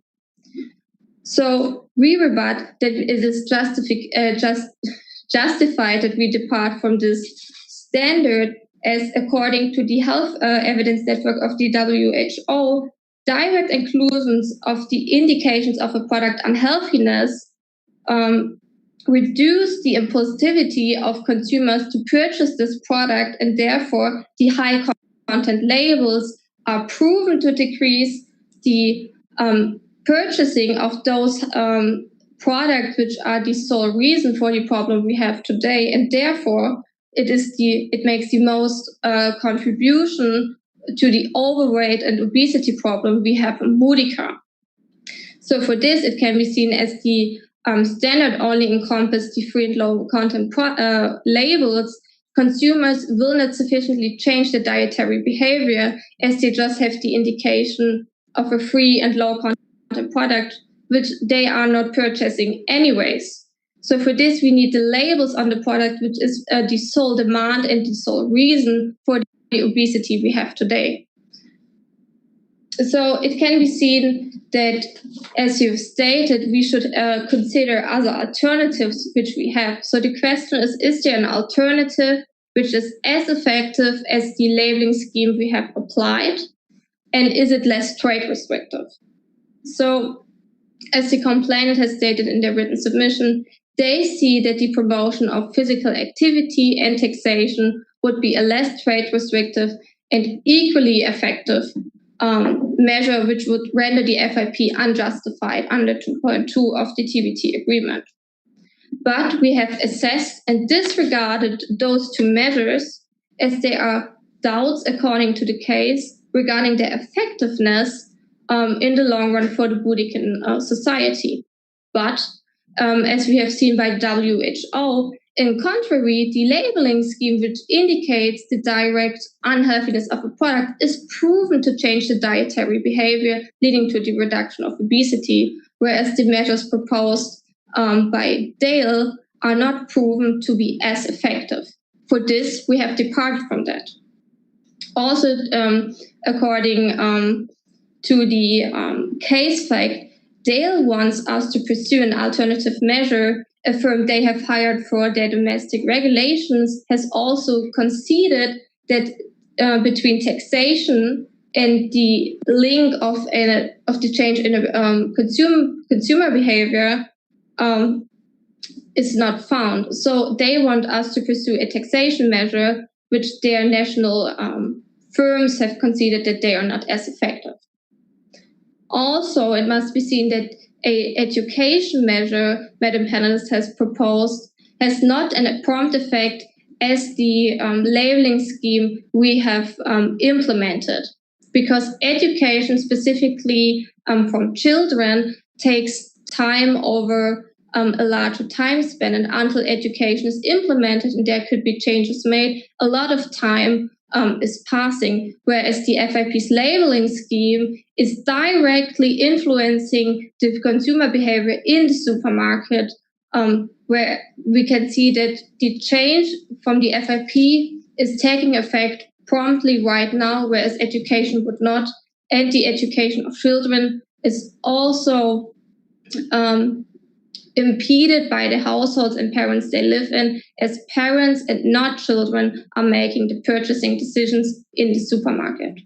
So we rebut that it is justified that we depart from this standard, as according to the Health Evidence Network of the WHO, direct inclusions of the indications of a product unhealthiness reduce the impulsivity of consumers to purchase this product, and therefore the high content labels are proven to decrease the purchasing of those products which are the sole reason for the problem we have today, and therefore it makes the most contribution to the overweight and obesity problem we have in Boudica. So for this, it can be seen as the standard only encompass the free and low content labels. Consumers will not sufficiently change their dietary behavior, as they just have the indication of a free and low content product, which they are not purchasing anyways. So for this, we need the labels on the product, which is the sole demand and the sole reason for the obesity we have today. So it can be seen that, as you've stated, we should consider other alternatives which we have. So the question is there an alternative which is as effective as the labeling scheme we have applied? And is it less trade restrictive? So as the complainant has stated in their written submission, they see that the promotion of physical activity and taxation would be a less trade restrictive and equally effective measure, which would render the FIP unjustified under 2.2 of the TBT agreement. But we have assessed and disregarded those two measures as there are doubts, according to the case, regarding their effectiveness in the long run for the Boudiccan society. But as we have seen by WHO, in contrary, the labeling scheme, which indicates the direct unhealthiness of a product, is proven to change the dietary behavior, leading to the reduction of obesity, whereas the measures proposed by Dale are not proven to be as effective. For this, we have departed from that. Also, according to the case fact, Dale wants us to pursue an alternative measure. A firm they have hired for their domestic regulations has also conceded that between taxation and the link of the change in consumer behavior is not found. So they want us to pursue a taxation measure, which their national firms have conceded that they are not as effective. Also, it must be seen that an education measure Madam Panelist has proposed has not a prompt effect as the labeling scheme we have implemented, because education specifically from children takes time over a larger time span, and until education is implemented and there could be changes made, a lot of time is passing, whereas the FIP's labeling scheme is directly influencing the consumer behavior in the supermarket, where we can see that the change from the FIP is taking effect promptly right now, whereas education would not, and the education of children is also impeded by the households and parents they live in, as parents and not children are making the purchasing decisions in the supermarket.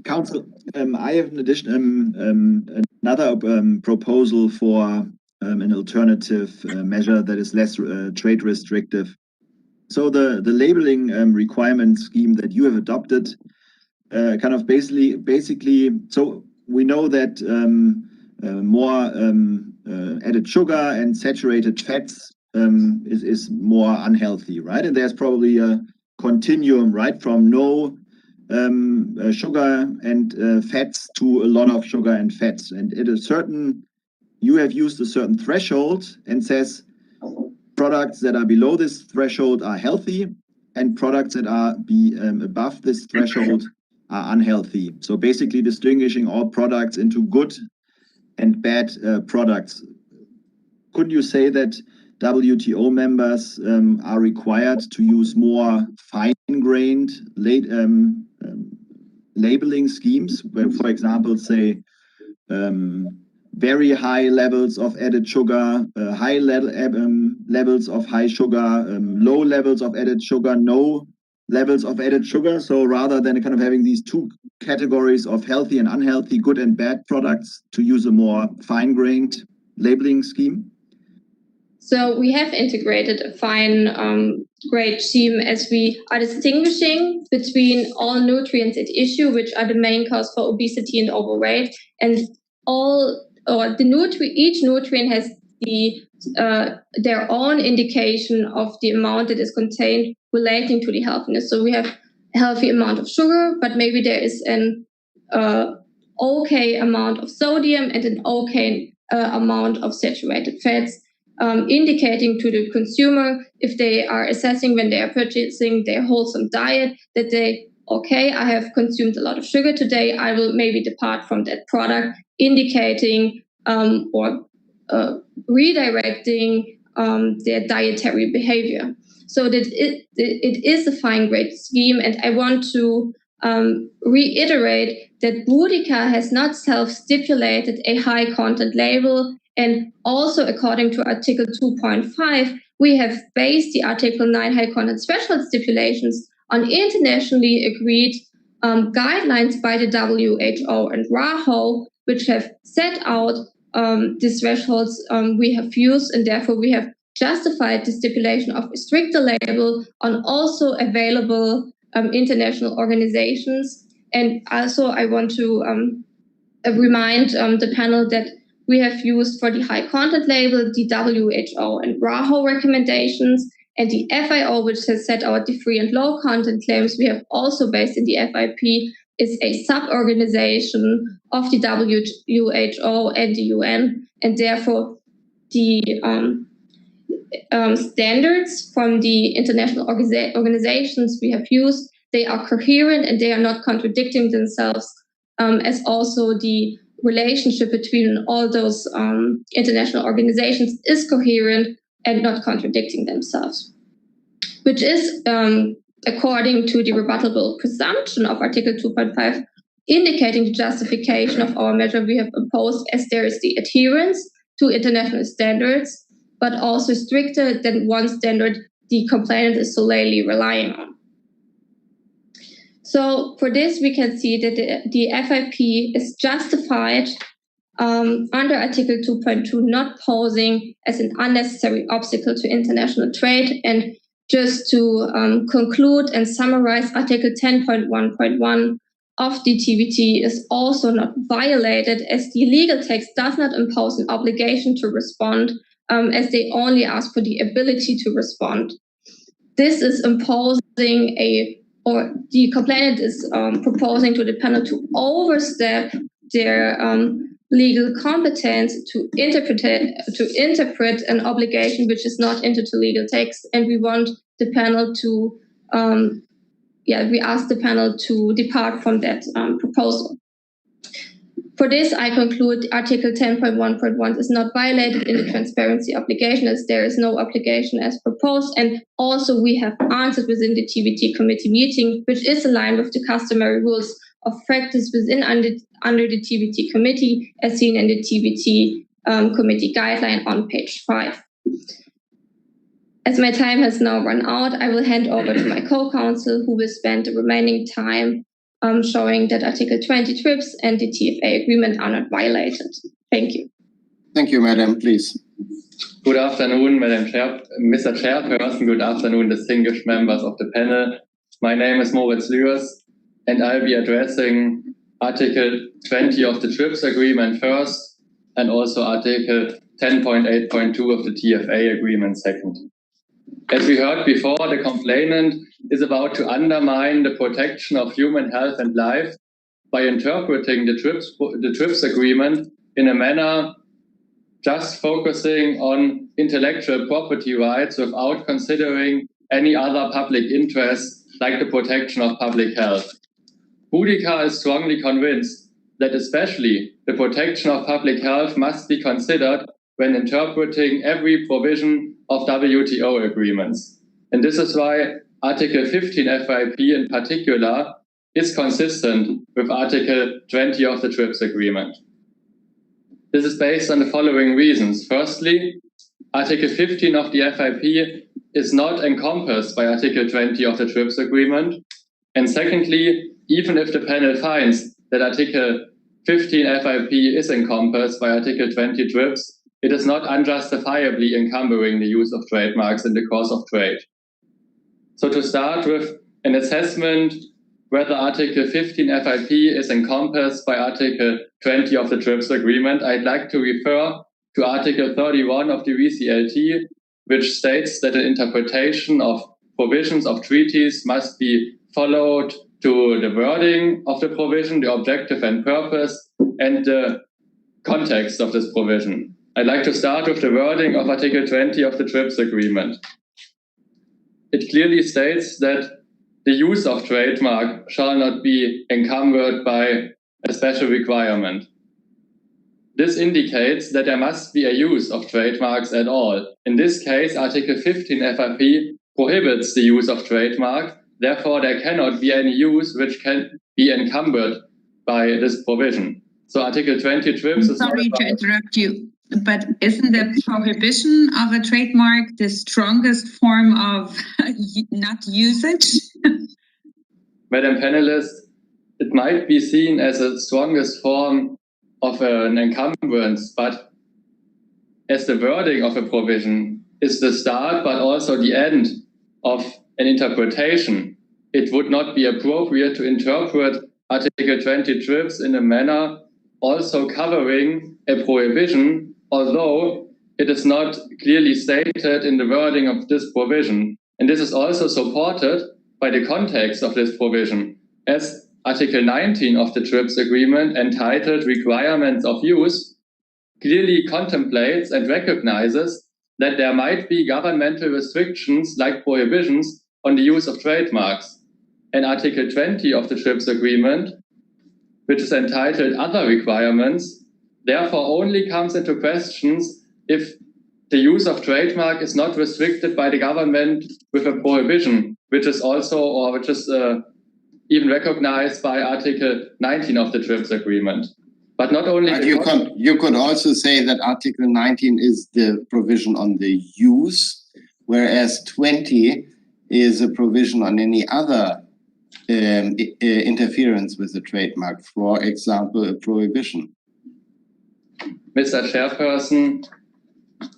Council, I have an addition, another proposal for an alternative measure that is less trade restrictive. So the labeling requirement scheme that you have adopted, kind of basically, so we know that more added sugar and saturated fats is more unhealthy, right? And there's probably a continuum, right, from no sugar and fats to a lot of sugar and fats. And at a certain, you have used a certain threshold and says products that are below this threshold are healthy and products that are above this threshold are unhealthy. So basically distinguishing all products into good and bad products. Could you say that WTO members are required to use more fine-grained labeling schemes, where, for example, say very high levels of added sugar, high levels of high sugar, low levels of added sugar, no levels of added sugar? So rather than kind of having these two categories of healthy and unhealthy, good and bad products, to use a more fine-grained labeling scheme? So we have integrated a fine-grade scheme as we are distinguishing between all nutrients at issue, which are the main cause for obesity and overweight, and each nutrient has their own indication of the amount that is contained relating to the healthiness. So we have a healthy amount of sugar, but maybe there is an okay amount of sodium and an okay amount of saturated fats, indicating to the consumer, if they are assessing when they are purchasing their wholesome diet, that I have consumed a lot of sugar today, I will maybe depart from that product, indicating or redirecting their dietary behavior. So that it is a fine-grained scheme, and I want to reiterate that Boudica has not self-stipulated a high-content label, and also according to Article 2.5, we have based the Article 9 high-content threshold stipulations on internationally agreed guidelines by the WHO and RAHO, which have set out these thresholds we have used, and therefore we have justified the stipulation of a stricter label on also available international organizations. And also I want to remind the panel that we have used for the high content label the WHO and RAHO recommendations, and the FIO, which has set out the free and low content claims, we have also based in the FIP, is a sub-organization of the WHO and the UN, and therefore the standards from the international organizations we have used, they are coherent and they are not contradicting themselves, as also the relationship between all those international organizations is coherent and not contradicting themselves, which is, according to the rebuttable presumption of Article 2.5, indicating the justification of our measure we have imposed, as there is the adherence to international standards, but also stricter than one standard the complainant is solely relying on. So for this, we can see that the FIP is justified under Article 2.2, not posing as an unnecessary obstacle to international trade. And just to conclude and summarize, Article 10.1.1 of the TVT is also not violated, as the legal text does not impose an obligation to respond, as they only ask for the ability to respond. This is imposing or the complainant is proposing to the panel to overstep their legal competence to interpret an obligation which is not into the legal text, and we want the panel to we ask the panel to depart from that proposal. For this, I conclude Article 10.1.1 is not violated in the transparency obligation, as there is no obligation as proposed. And also we have answered within the TVT committee meeting, which is aligned with the customary rules of practice within under the TVT committee, as seen in the TVT committee guideline on page 5. As my time has now run out, I will hand over to my co-counsel, who will spend the remaining time showing that Article 20 TRIPS and the TFA agreement are not violated. Thank you. Thank you, Madam. Please. Good afternoon, Mr. Chairperson. Good afternoon, distinguished members of the panel. My name is Moritz Lührs, and I'll be addressing Article 20 of the TRIPS agreement first, and also Article 10.8.2 of the TFA agreement second. As we heard before, the complainant is about to undermine the protection of human health and life by interpreting the TRIPS agreement in a manner just focusing on intellectual property rights without considering any other public interests like the protection of public health. Boudica is strongly convinced that especially the protection of public health must be considered when interpreting every provision of WTO agreements. And this is why Article 15 FIP in particular is consistent with Article 20 of the TRIPS agreement. This is based on the following reasons. Firstly, Article 15 of the FIP is not encompassed by Article 20 of the TRIPS agreement. And secondly, even if the panel finds that Article 15 FIP is encompassed by Article 20 TRIPS, it is not unjustifiably encumbering the use of trademarks in the course of trade. So to start with an assessment whether Article 15 FIP is encompassed by Article 20 of the TRIPS agreement, I'd like to refer to Article 31 of the VCLT, which states that an interpretation of provisions of treaties must be followed to the wording of the provision, the objective and purpose, and the context of this provision. I'd like to start with the wording of Article 20 of the TRIPS agreement. It clearly states that the use of trademark shall not be encumbered by a special requirement. this indicates that there must be a use of trademarks at all. In this case, Article 15 FIP prohibits the use of trademark. Therefore, there cannot be any use which can be encumbered by this provision. So Article 20 TRIPS is Sorry to interrupt you, but isn't the prohibition of a trademark the strongest form of not usage? Madam Panelist, it might be seen as a strongest form of an encumbrance, but as the wording of a provision is the start but also the end of an interpretation, it would not be appropriate to interpret Article 20 TRIPS in a manner also covering a prohibition, although it is not clearly stated in the wording of this provision. And this is also supported by the context of this provision, as Article 19 of the TRIPS agreement, entitled Requirements of Use, clearly contemplates and recognizes that there might be governmental restrictions like prohibitions on the use of trademarks. And Article 20 of the TRIPS agreement, which is entitled Other Requirements, therefore only comes into questions if the use of trademark is not restricted by the government with a prohibition, which is also, or which is even recognized by Article 19 of the TRIPS agreement. But not only... But you could also say that Article 19 is the provision on the use, whereas 20 is a provision on any other interference with the trademark, for example, a prohibition. Mr. Chairperson,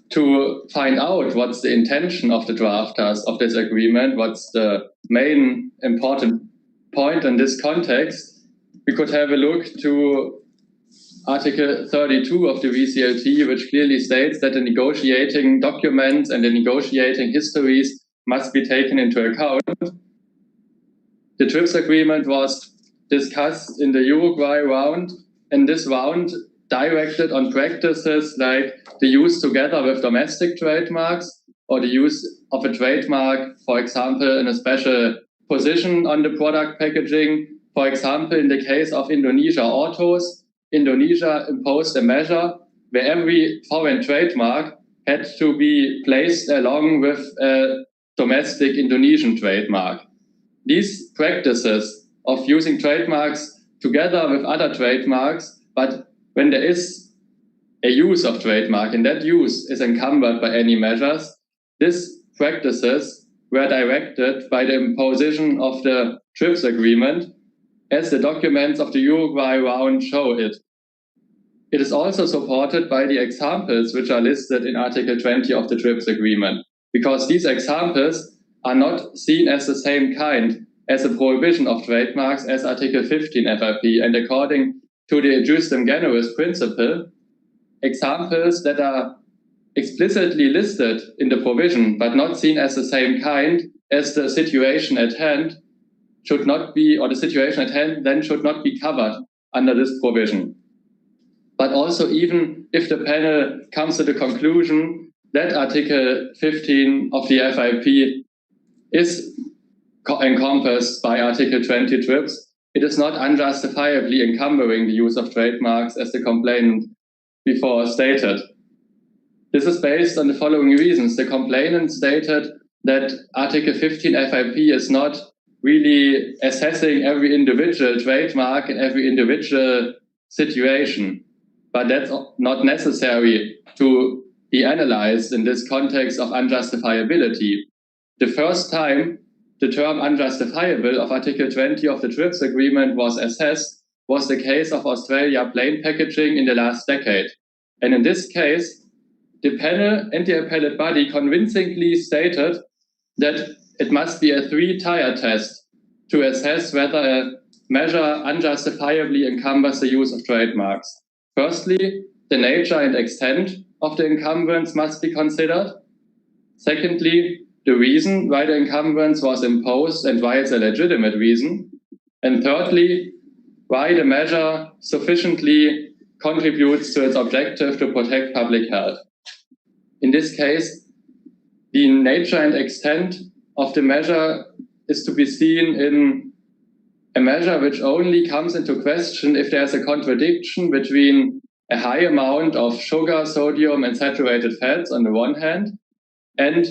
to find out what's the intention of the drafters of this agreement, what's the main important point in this context, we could have a look to Article 32 of the VCLT, which clearly states that the negotiating documents and the negotiating histories must be taken into account. The TRIPS agreement was discussed in the Uruguay round, and this round directed on practices like the use together with domestic trademarks, or the use of a trademark, for example, in a special position on the product packaging. For example, in the case of Indonesia Autos, Indonesia imposed a measure where every foreign trademark had to be placed along with a domestic Indonesian trademark. These practices of using trademarks together with other trademarks, but when there is a use of trademark and that use is encumbered by any measures, these practices were directed by the imposition of the TRIPS agreement, as the documents of the Uruguay round show it. It is also supported by the examples which are listed in Article 20 of the TRIPS agreement, because these examples are not seen as the same kind as a prohibition of trademarks as Article 15 FIP, and according to the justem generis principle, examples that are explicitly listed in the provision but not seen as the same kind as the situation at hand should not be, or the situation at hand then should not be covered under this provision. But also, even if the panel comes to the conclusion that Article 15 of the FIP is encompassed by Article 20 TRIPS, it is not unjustifiably encumbering the use of trademarks as the complainant before stated. This is based on the following reasons. The complainant stated that Article 15 FIP is not really assessing every individual trademark in every individual situation, but that's not necessary to be analyzed in this context of unjustifiability. The first time the term unjustifiable of Article 20 of the TRIPS agreement was assessed was the case of Australia plain packaging in the last decade. And in this case, the panel and the appellate body convincingly stated that it must be a 3-tier test to assess whether a measure unjustifiably encumbers the use of trademarks. Firstly, the nature and extent of the encumbrance must be considered. Secondly, the reason why the encumbrance was imposed and why it's a legitimate reason. And thirdly, why the measure sufficiently contributes to its objective to protect public health. In this case, the nature and extent of the measure is to be seen in a measure which only comes into question if there's a contradiction between a high amount of sugar, sodium, and saturated fats on the one hand, and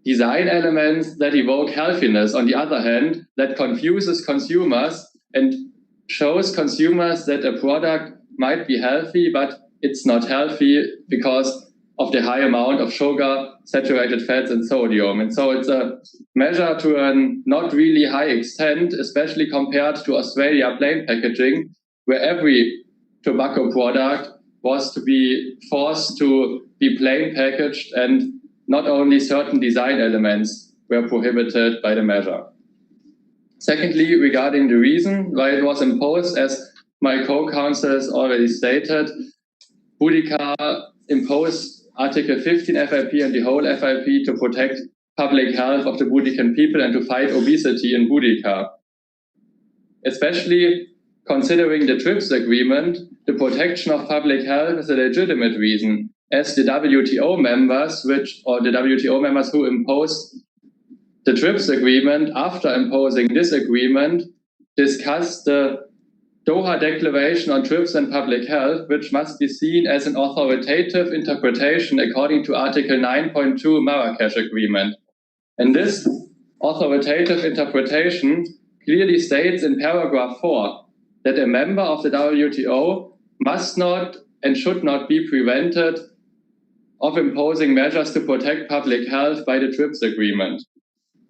design elements that evoke healthiness on the other hand, that confuses consumers and shows consumers that a product might be healthy, but it's not healthy because of the high amount of sugar, saturated fats, and sodium. And so it's a measure to a not really high extent, especially compared to Australia plain packaging, where every tobacco product was to be forced to be plain packaged, and not only certain design elements were prohibited by the measure. Secondly, regarding the reason why it was imposed, as my co-counsels already stated, Boudica imposed Article 15 FIP and the whole FIP to protect public health of the Boudican people and to fight obesity in Boudica. Especially considering the TRIPS agreement, the protection of public health is a legitimate reason, as the WTO members, the WTO members who imposed the TRIPS agreement, after imposing this agreement, discussed the Doha Declaration on TRIPS and Public Health, which must be seen as an authoritative interpretation according to Article 9.2 Marrakesh Agreement. And this authoritative interpretation clearly states in paragraph 4 that a member of the WTO must not and should not be prevented of imposing measures to protect public health by the TRIPS agreement.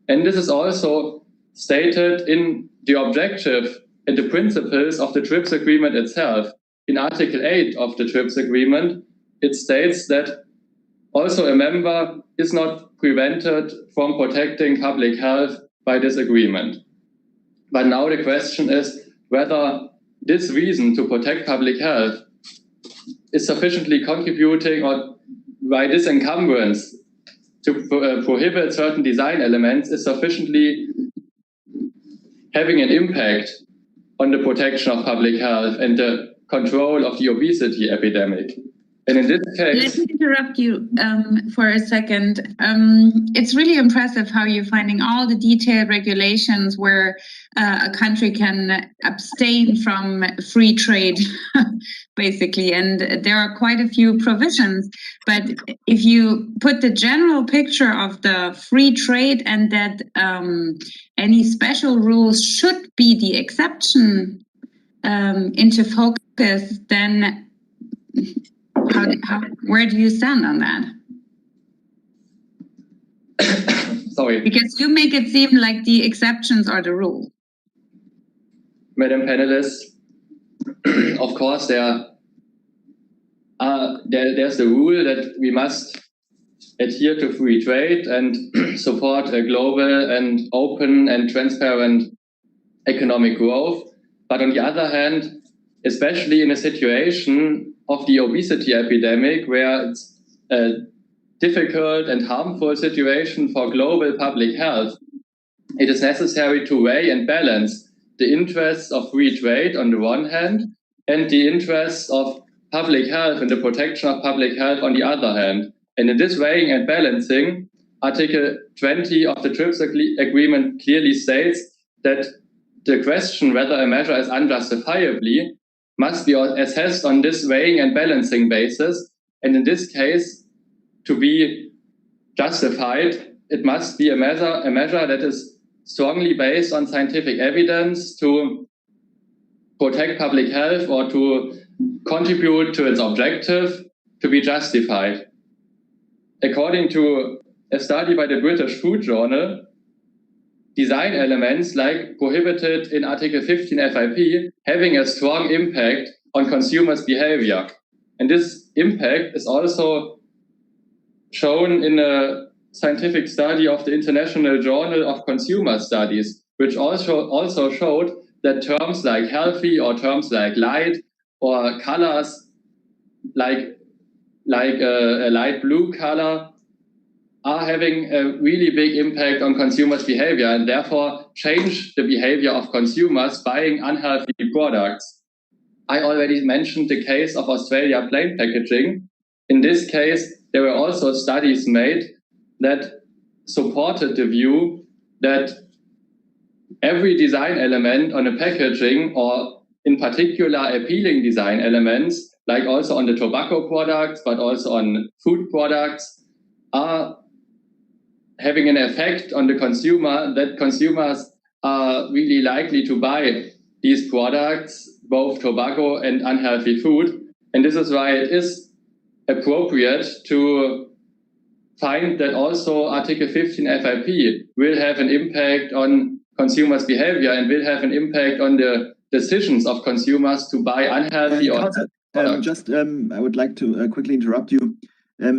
And this is also stated in the objective and the principles of the TRIPS agreement itself. In Article 8 of the TRIPS agreement, it states that also a member is not prevented from protecting public health by this agreement. But now the question is whether this reason to protect public health is sufficiently contributing, or by this encumbrance to prohibit certain design elements is sufficiently having an impact on the protection of public health and the control of the obesity epidemic. And in this case... Let me interrupt you for a second. It's really impressive how you're finding all the detailed regulations where a country can abstain from free trade, basically. And there are quite a few provisions. But if you put the general picture of the free trade and that any special rules should be the exception into focus, then where do you stand on that? Sorry. Because you make it seem like the exceptions are the rule. Madam panelists, of course there's the rule that we must adhere to free trade and support a global and open and transparent economic growth. But on the other hand, especially in a situation of the obesity epidemic, where it's a difficult and harmful situation for global public health, it is necessary to weigh and balance the interests of free trade on the one hand and the interests of public health and the protection of public health on the other hand. And in this weighing and balancing, Article 20 of the TRIPS agreement clearly states that the question whether a measure is unjustifiably must be assessed on this weighing and balancing basis. And in this case, to be justified, it must be a measure that is strongly based on scientific evidence to protect public health or to contribute to its objective to be justified. According to a study by the British Food Journal, design elements like prohibited in Article 15 FIP having a strong impact on consumers' behavior. And this impact is also shown in a scientific study of the International Journal of Consumer Studies, which also showed that terms like healthy or terms like light or colors like a light blue color are having a really big impact on consumers' behavior and therefore change the behavior of consumers buying unhealthy products. I already mentioned the case of Australia plain packaging. In this case, there were also studies made that supported the view that every design element on a packaging, or in particular appealing design elements, like also on the tobacco products, but also on food products, are having an effect on the consumer, that consumers are really likely to buy these products, both tobacco and unhealthy food. And this is why it is appropriate to find that also Article 15 FIP will have an impact on consumers' behavior and will have an impact on the decisions of consumers to buy unhealthy or products. I would like to quickly interrupt you.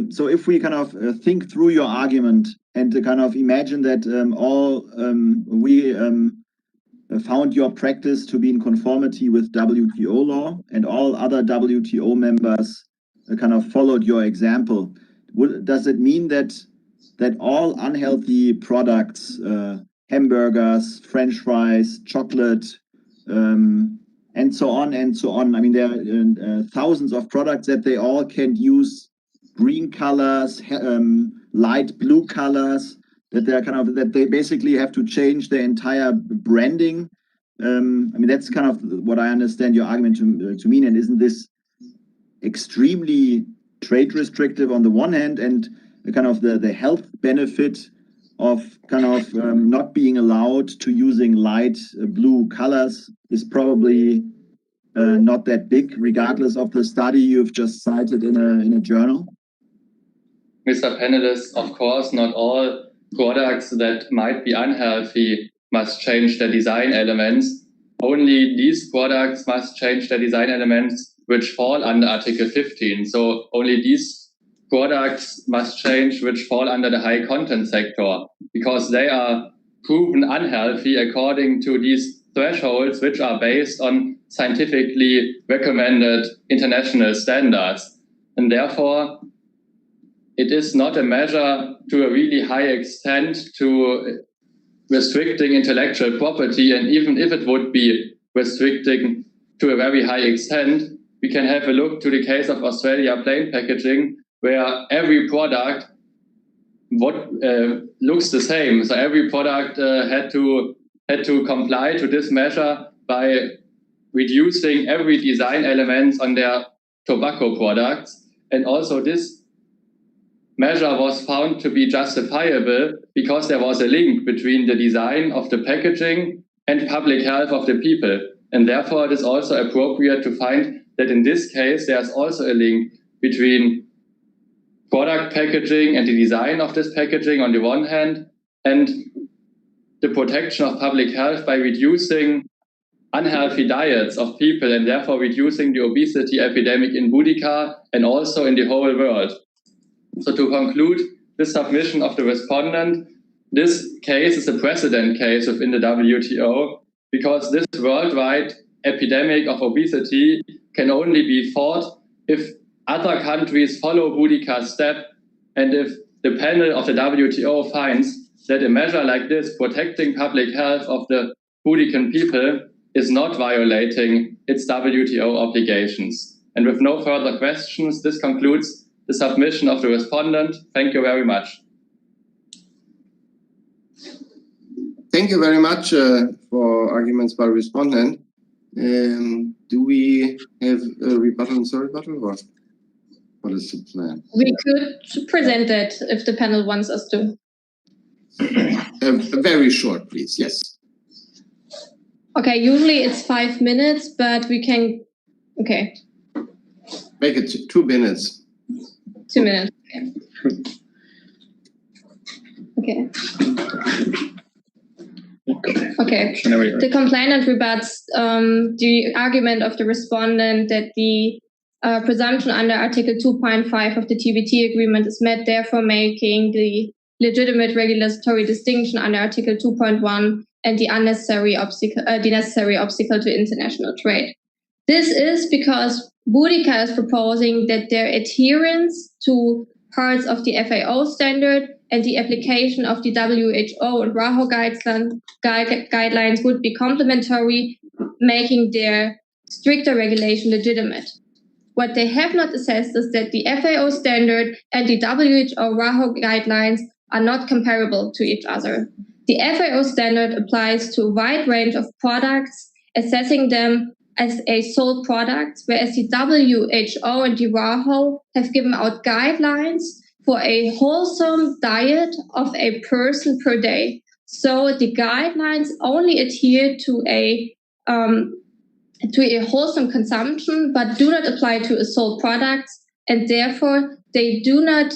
So if we kind of think through your argument and kind of imagine that we found your practice to be in conformity with WTO law and all other WTO members kind of followed your example, does it mean that all unhealthy products, hamburgers, French fries, chocolate, and so on, I mean, there are thousands of products that they all can use green colors, light blue colors, that they basically have to change their entire branding. I mean, that's kind of what I understand your argument to mean. And isn't this extremely trade restrictive on the one hand, and kind of the health benefit of kind of not being allowed to using light blue colors is probably not that big, regardless of the study you've just cited in a journal? Mr. Panelist, of course, not all products that might be unhealthy must change their design elements. Only these products must change their design elements which fall under Article 15. So only these products must change which fall under the high content sector, because they are proven unhealthy according to these thresholds, which are based on scientifically recommended international standards. And therefore, it is not a measure to a really high extent to restricting intellectual property. And even if it would be restricting to a very high extent, we can have a look to the case of Australia plain packaging, where every product looks the same. So every product had to comply to this measure by reducing every design element on their tobacco products. And also this measure was found to be justifiable because there was a link between the design of the packaging and public health of the people. And therefore, it is also appropriate to find that in this case, there's also a link between product packaging and the design of this packaging on the one hand, and the protection of public health by reducing unhealthy diets of people and therefore reducing the obesity epidemic in Boudica and also in the whole world. So to conclude this submission of the respondent, this case is a precedent case within the WTO, because this worldwide epidemic of obesity can only be fought if other countries follow Boudica's step, and if the panel of the WTO finds that a measure like this, protecting public health of the Boudican people, is not violating its WTO obligations. And with no further questions, this concludes the submission of the respondent. Thank you very much. Thank you very much for arguments by respondent. Do we have a rebuttal and rebuttal, or what is the plan? We could present that if the panel wants us to. Very short, please. Yes. Okay, usually it's 5 minutes, but we can, okay. Make it 2 minutes. 2 minutes, okay. Okay. The complainant rebuts the argument of the respondent that the presumption under Article 2.5 of the TBT agreement is met, therefore making the legitimate regulatory distinction under Article 2.1 and the necessary obstacle to international trade. This is because Boudica is proposing that their adherence to parts of the FAO standard and the application of the WHO and RAHO guidelines would be complementary, making their stricter regulation legitimate. What they have not assessed is that the FAO standard and the WHO RAHO guidelines are not comparable to each other. The FAO standard applies to a wide range of products, assessing them as a sole product, whereas the WHO and the WHO have given out guidelines for a wholesome diet of a person per day. So the guidelines only adhere to a wholesome consumption, but do not apply to a sole product, and therefore they do not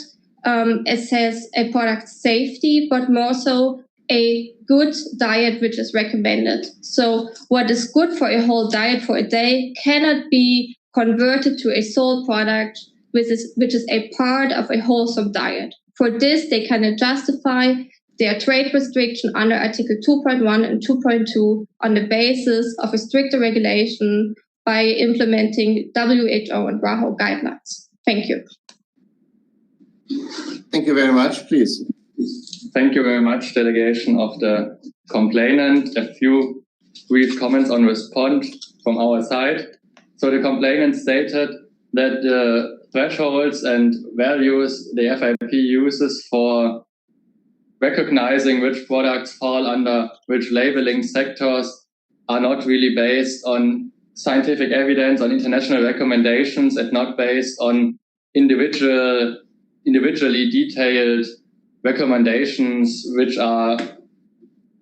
assess a product's safety, but more so a good diet which is recommended. So what is good for a whole diet for a day cannot be converted to a sole product, which is a part of a wholesome diet. For this, they cannot justify their trade restriction under Article 2.1 and 2.2 on the basis of a stricter regulation by implementing WHO and WHO guidelines. Thank you. Thank you very much. Please. Thank you very much, delegation of the complainant. A few brief comments on response from our side. So the complainant stated that the thresholds and values the FIP uses for recognizing which products fall under which labeling sectors are not really based on scientific evidence, on international recommendations, and not based on individually detailed recommendations which are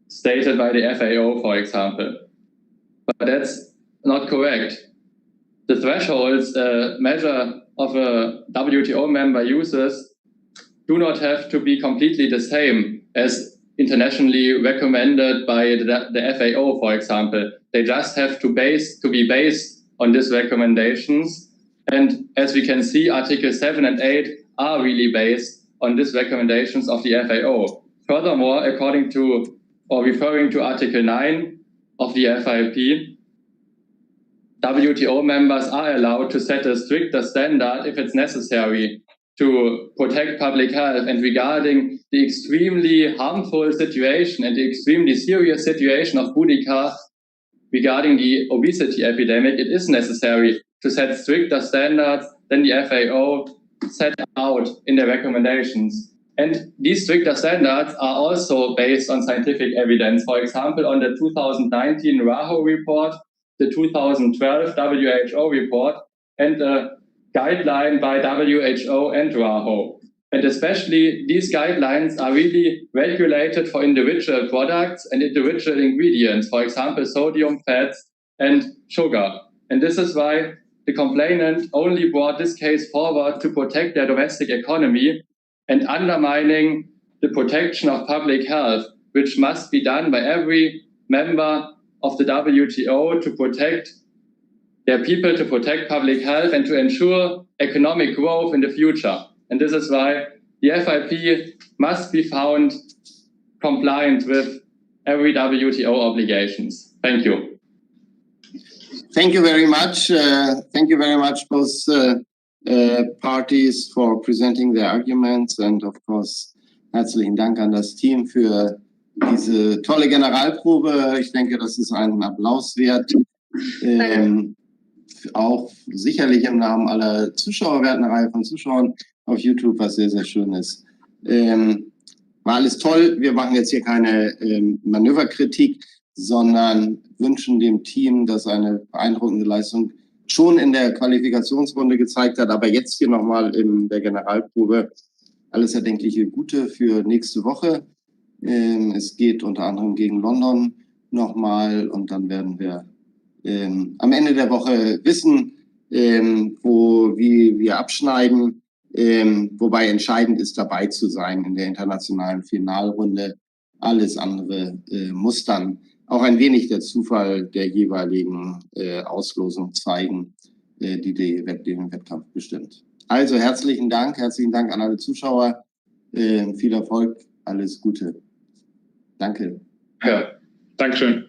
stated by the FAO, for example. But that's not correct. The thresholds measure of a WTO member uses do not have to be completely the same as internationally recommended by the FAO, for example. They just have to be based on these recommendations. And as we can see, Article 7 and 8 are really based on these recommendations of the FAO. Furthermore, according to or referring to Article 9 of the FIP, WTO members are allowed to set a stricter standard if it's necessary to protect public health. And regarding the extremely harmful situation and the extremely serious situation of Boudica regarding the obesity epidemic, it is necessary to set stricter standards than the FAO set out in their recommendations. And these stricter standards are also based on scientific evidence. For example, on the 2019 WHO report, the 2012 WHO report, and a guideline by WHO and WHO. And especially these guidelines are really regulated for individual products and individual ingredients, for example, sodium, fats, and sugar. And this is why the complainant only brought this case forward to protect their domestic economy and undermining the protection of public health, which must be done by every member of the WTO to protect their people, to protect public health, and to ensure economic growth in the future. And this is why the FIP must be found compliant with every WTO obligations. Thank you. Thank you very much. Thank you very much, both parties, for presenting their arguments. Und of course, herzlichen Dank an das Team für diese tolle Generalprobe. Ich denke, das ist einen Applaus wert. Auch sicherlich im Namen aller Zuschauer. Wir hatten eine Reihe von Zuschauern auf YouTube, was sehr, sehr schön ist. War alles toll. Wir machen jetzt hier keine Manöverkritik, sondern wünschen dem Team, das eine beeindruckende Leistung schon in der Qualifikationsrunde gezeigt hat, aber jetzt hier nochmal in der Generalprobe alles erdenkliche Gute für nächste Woche. Es geht unter anderem gegen London nochmal und dann werden wir am Ende der Woche wissen, wie wir abschneiden, wobei entscheidend ist, dabei zu sein in der internationalen Finalrunde. Alles andere muss dann auch ein wenig der Zufall der jeweiligen Auslosung zeigen, die den Wettkampf bestimmt. Also herzlichen Dank an alle Zuschauer, viel Erfolg, alles Gute. Danke. Ja, Dankeschön.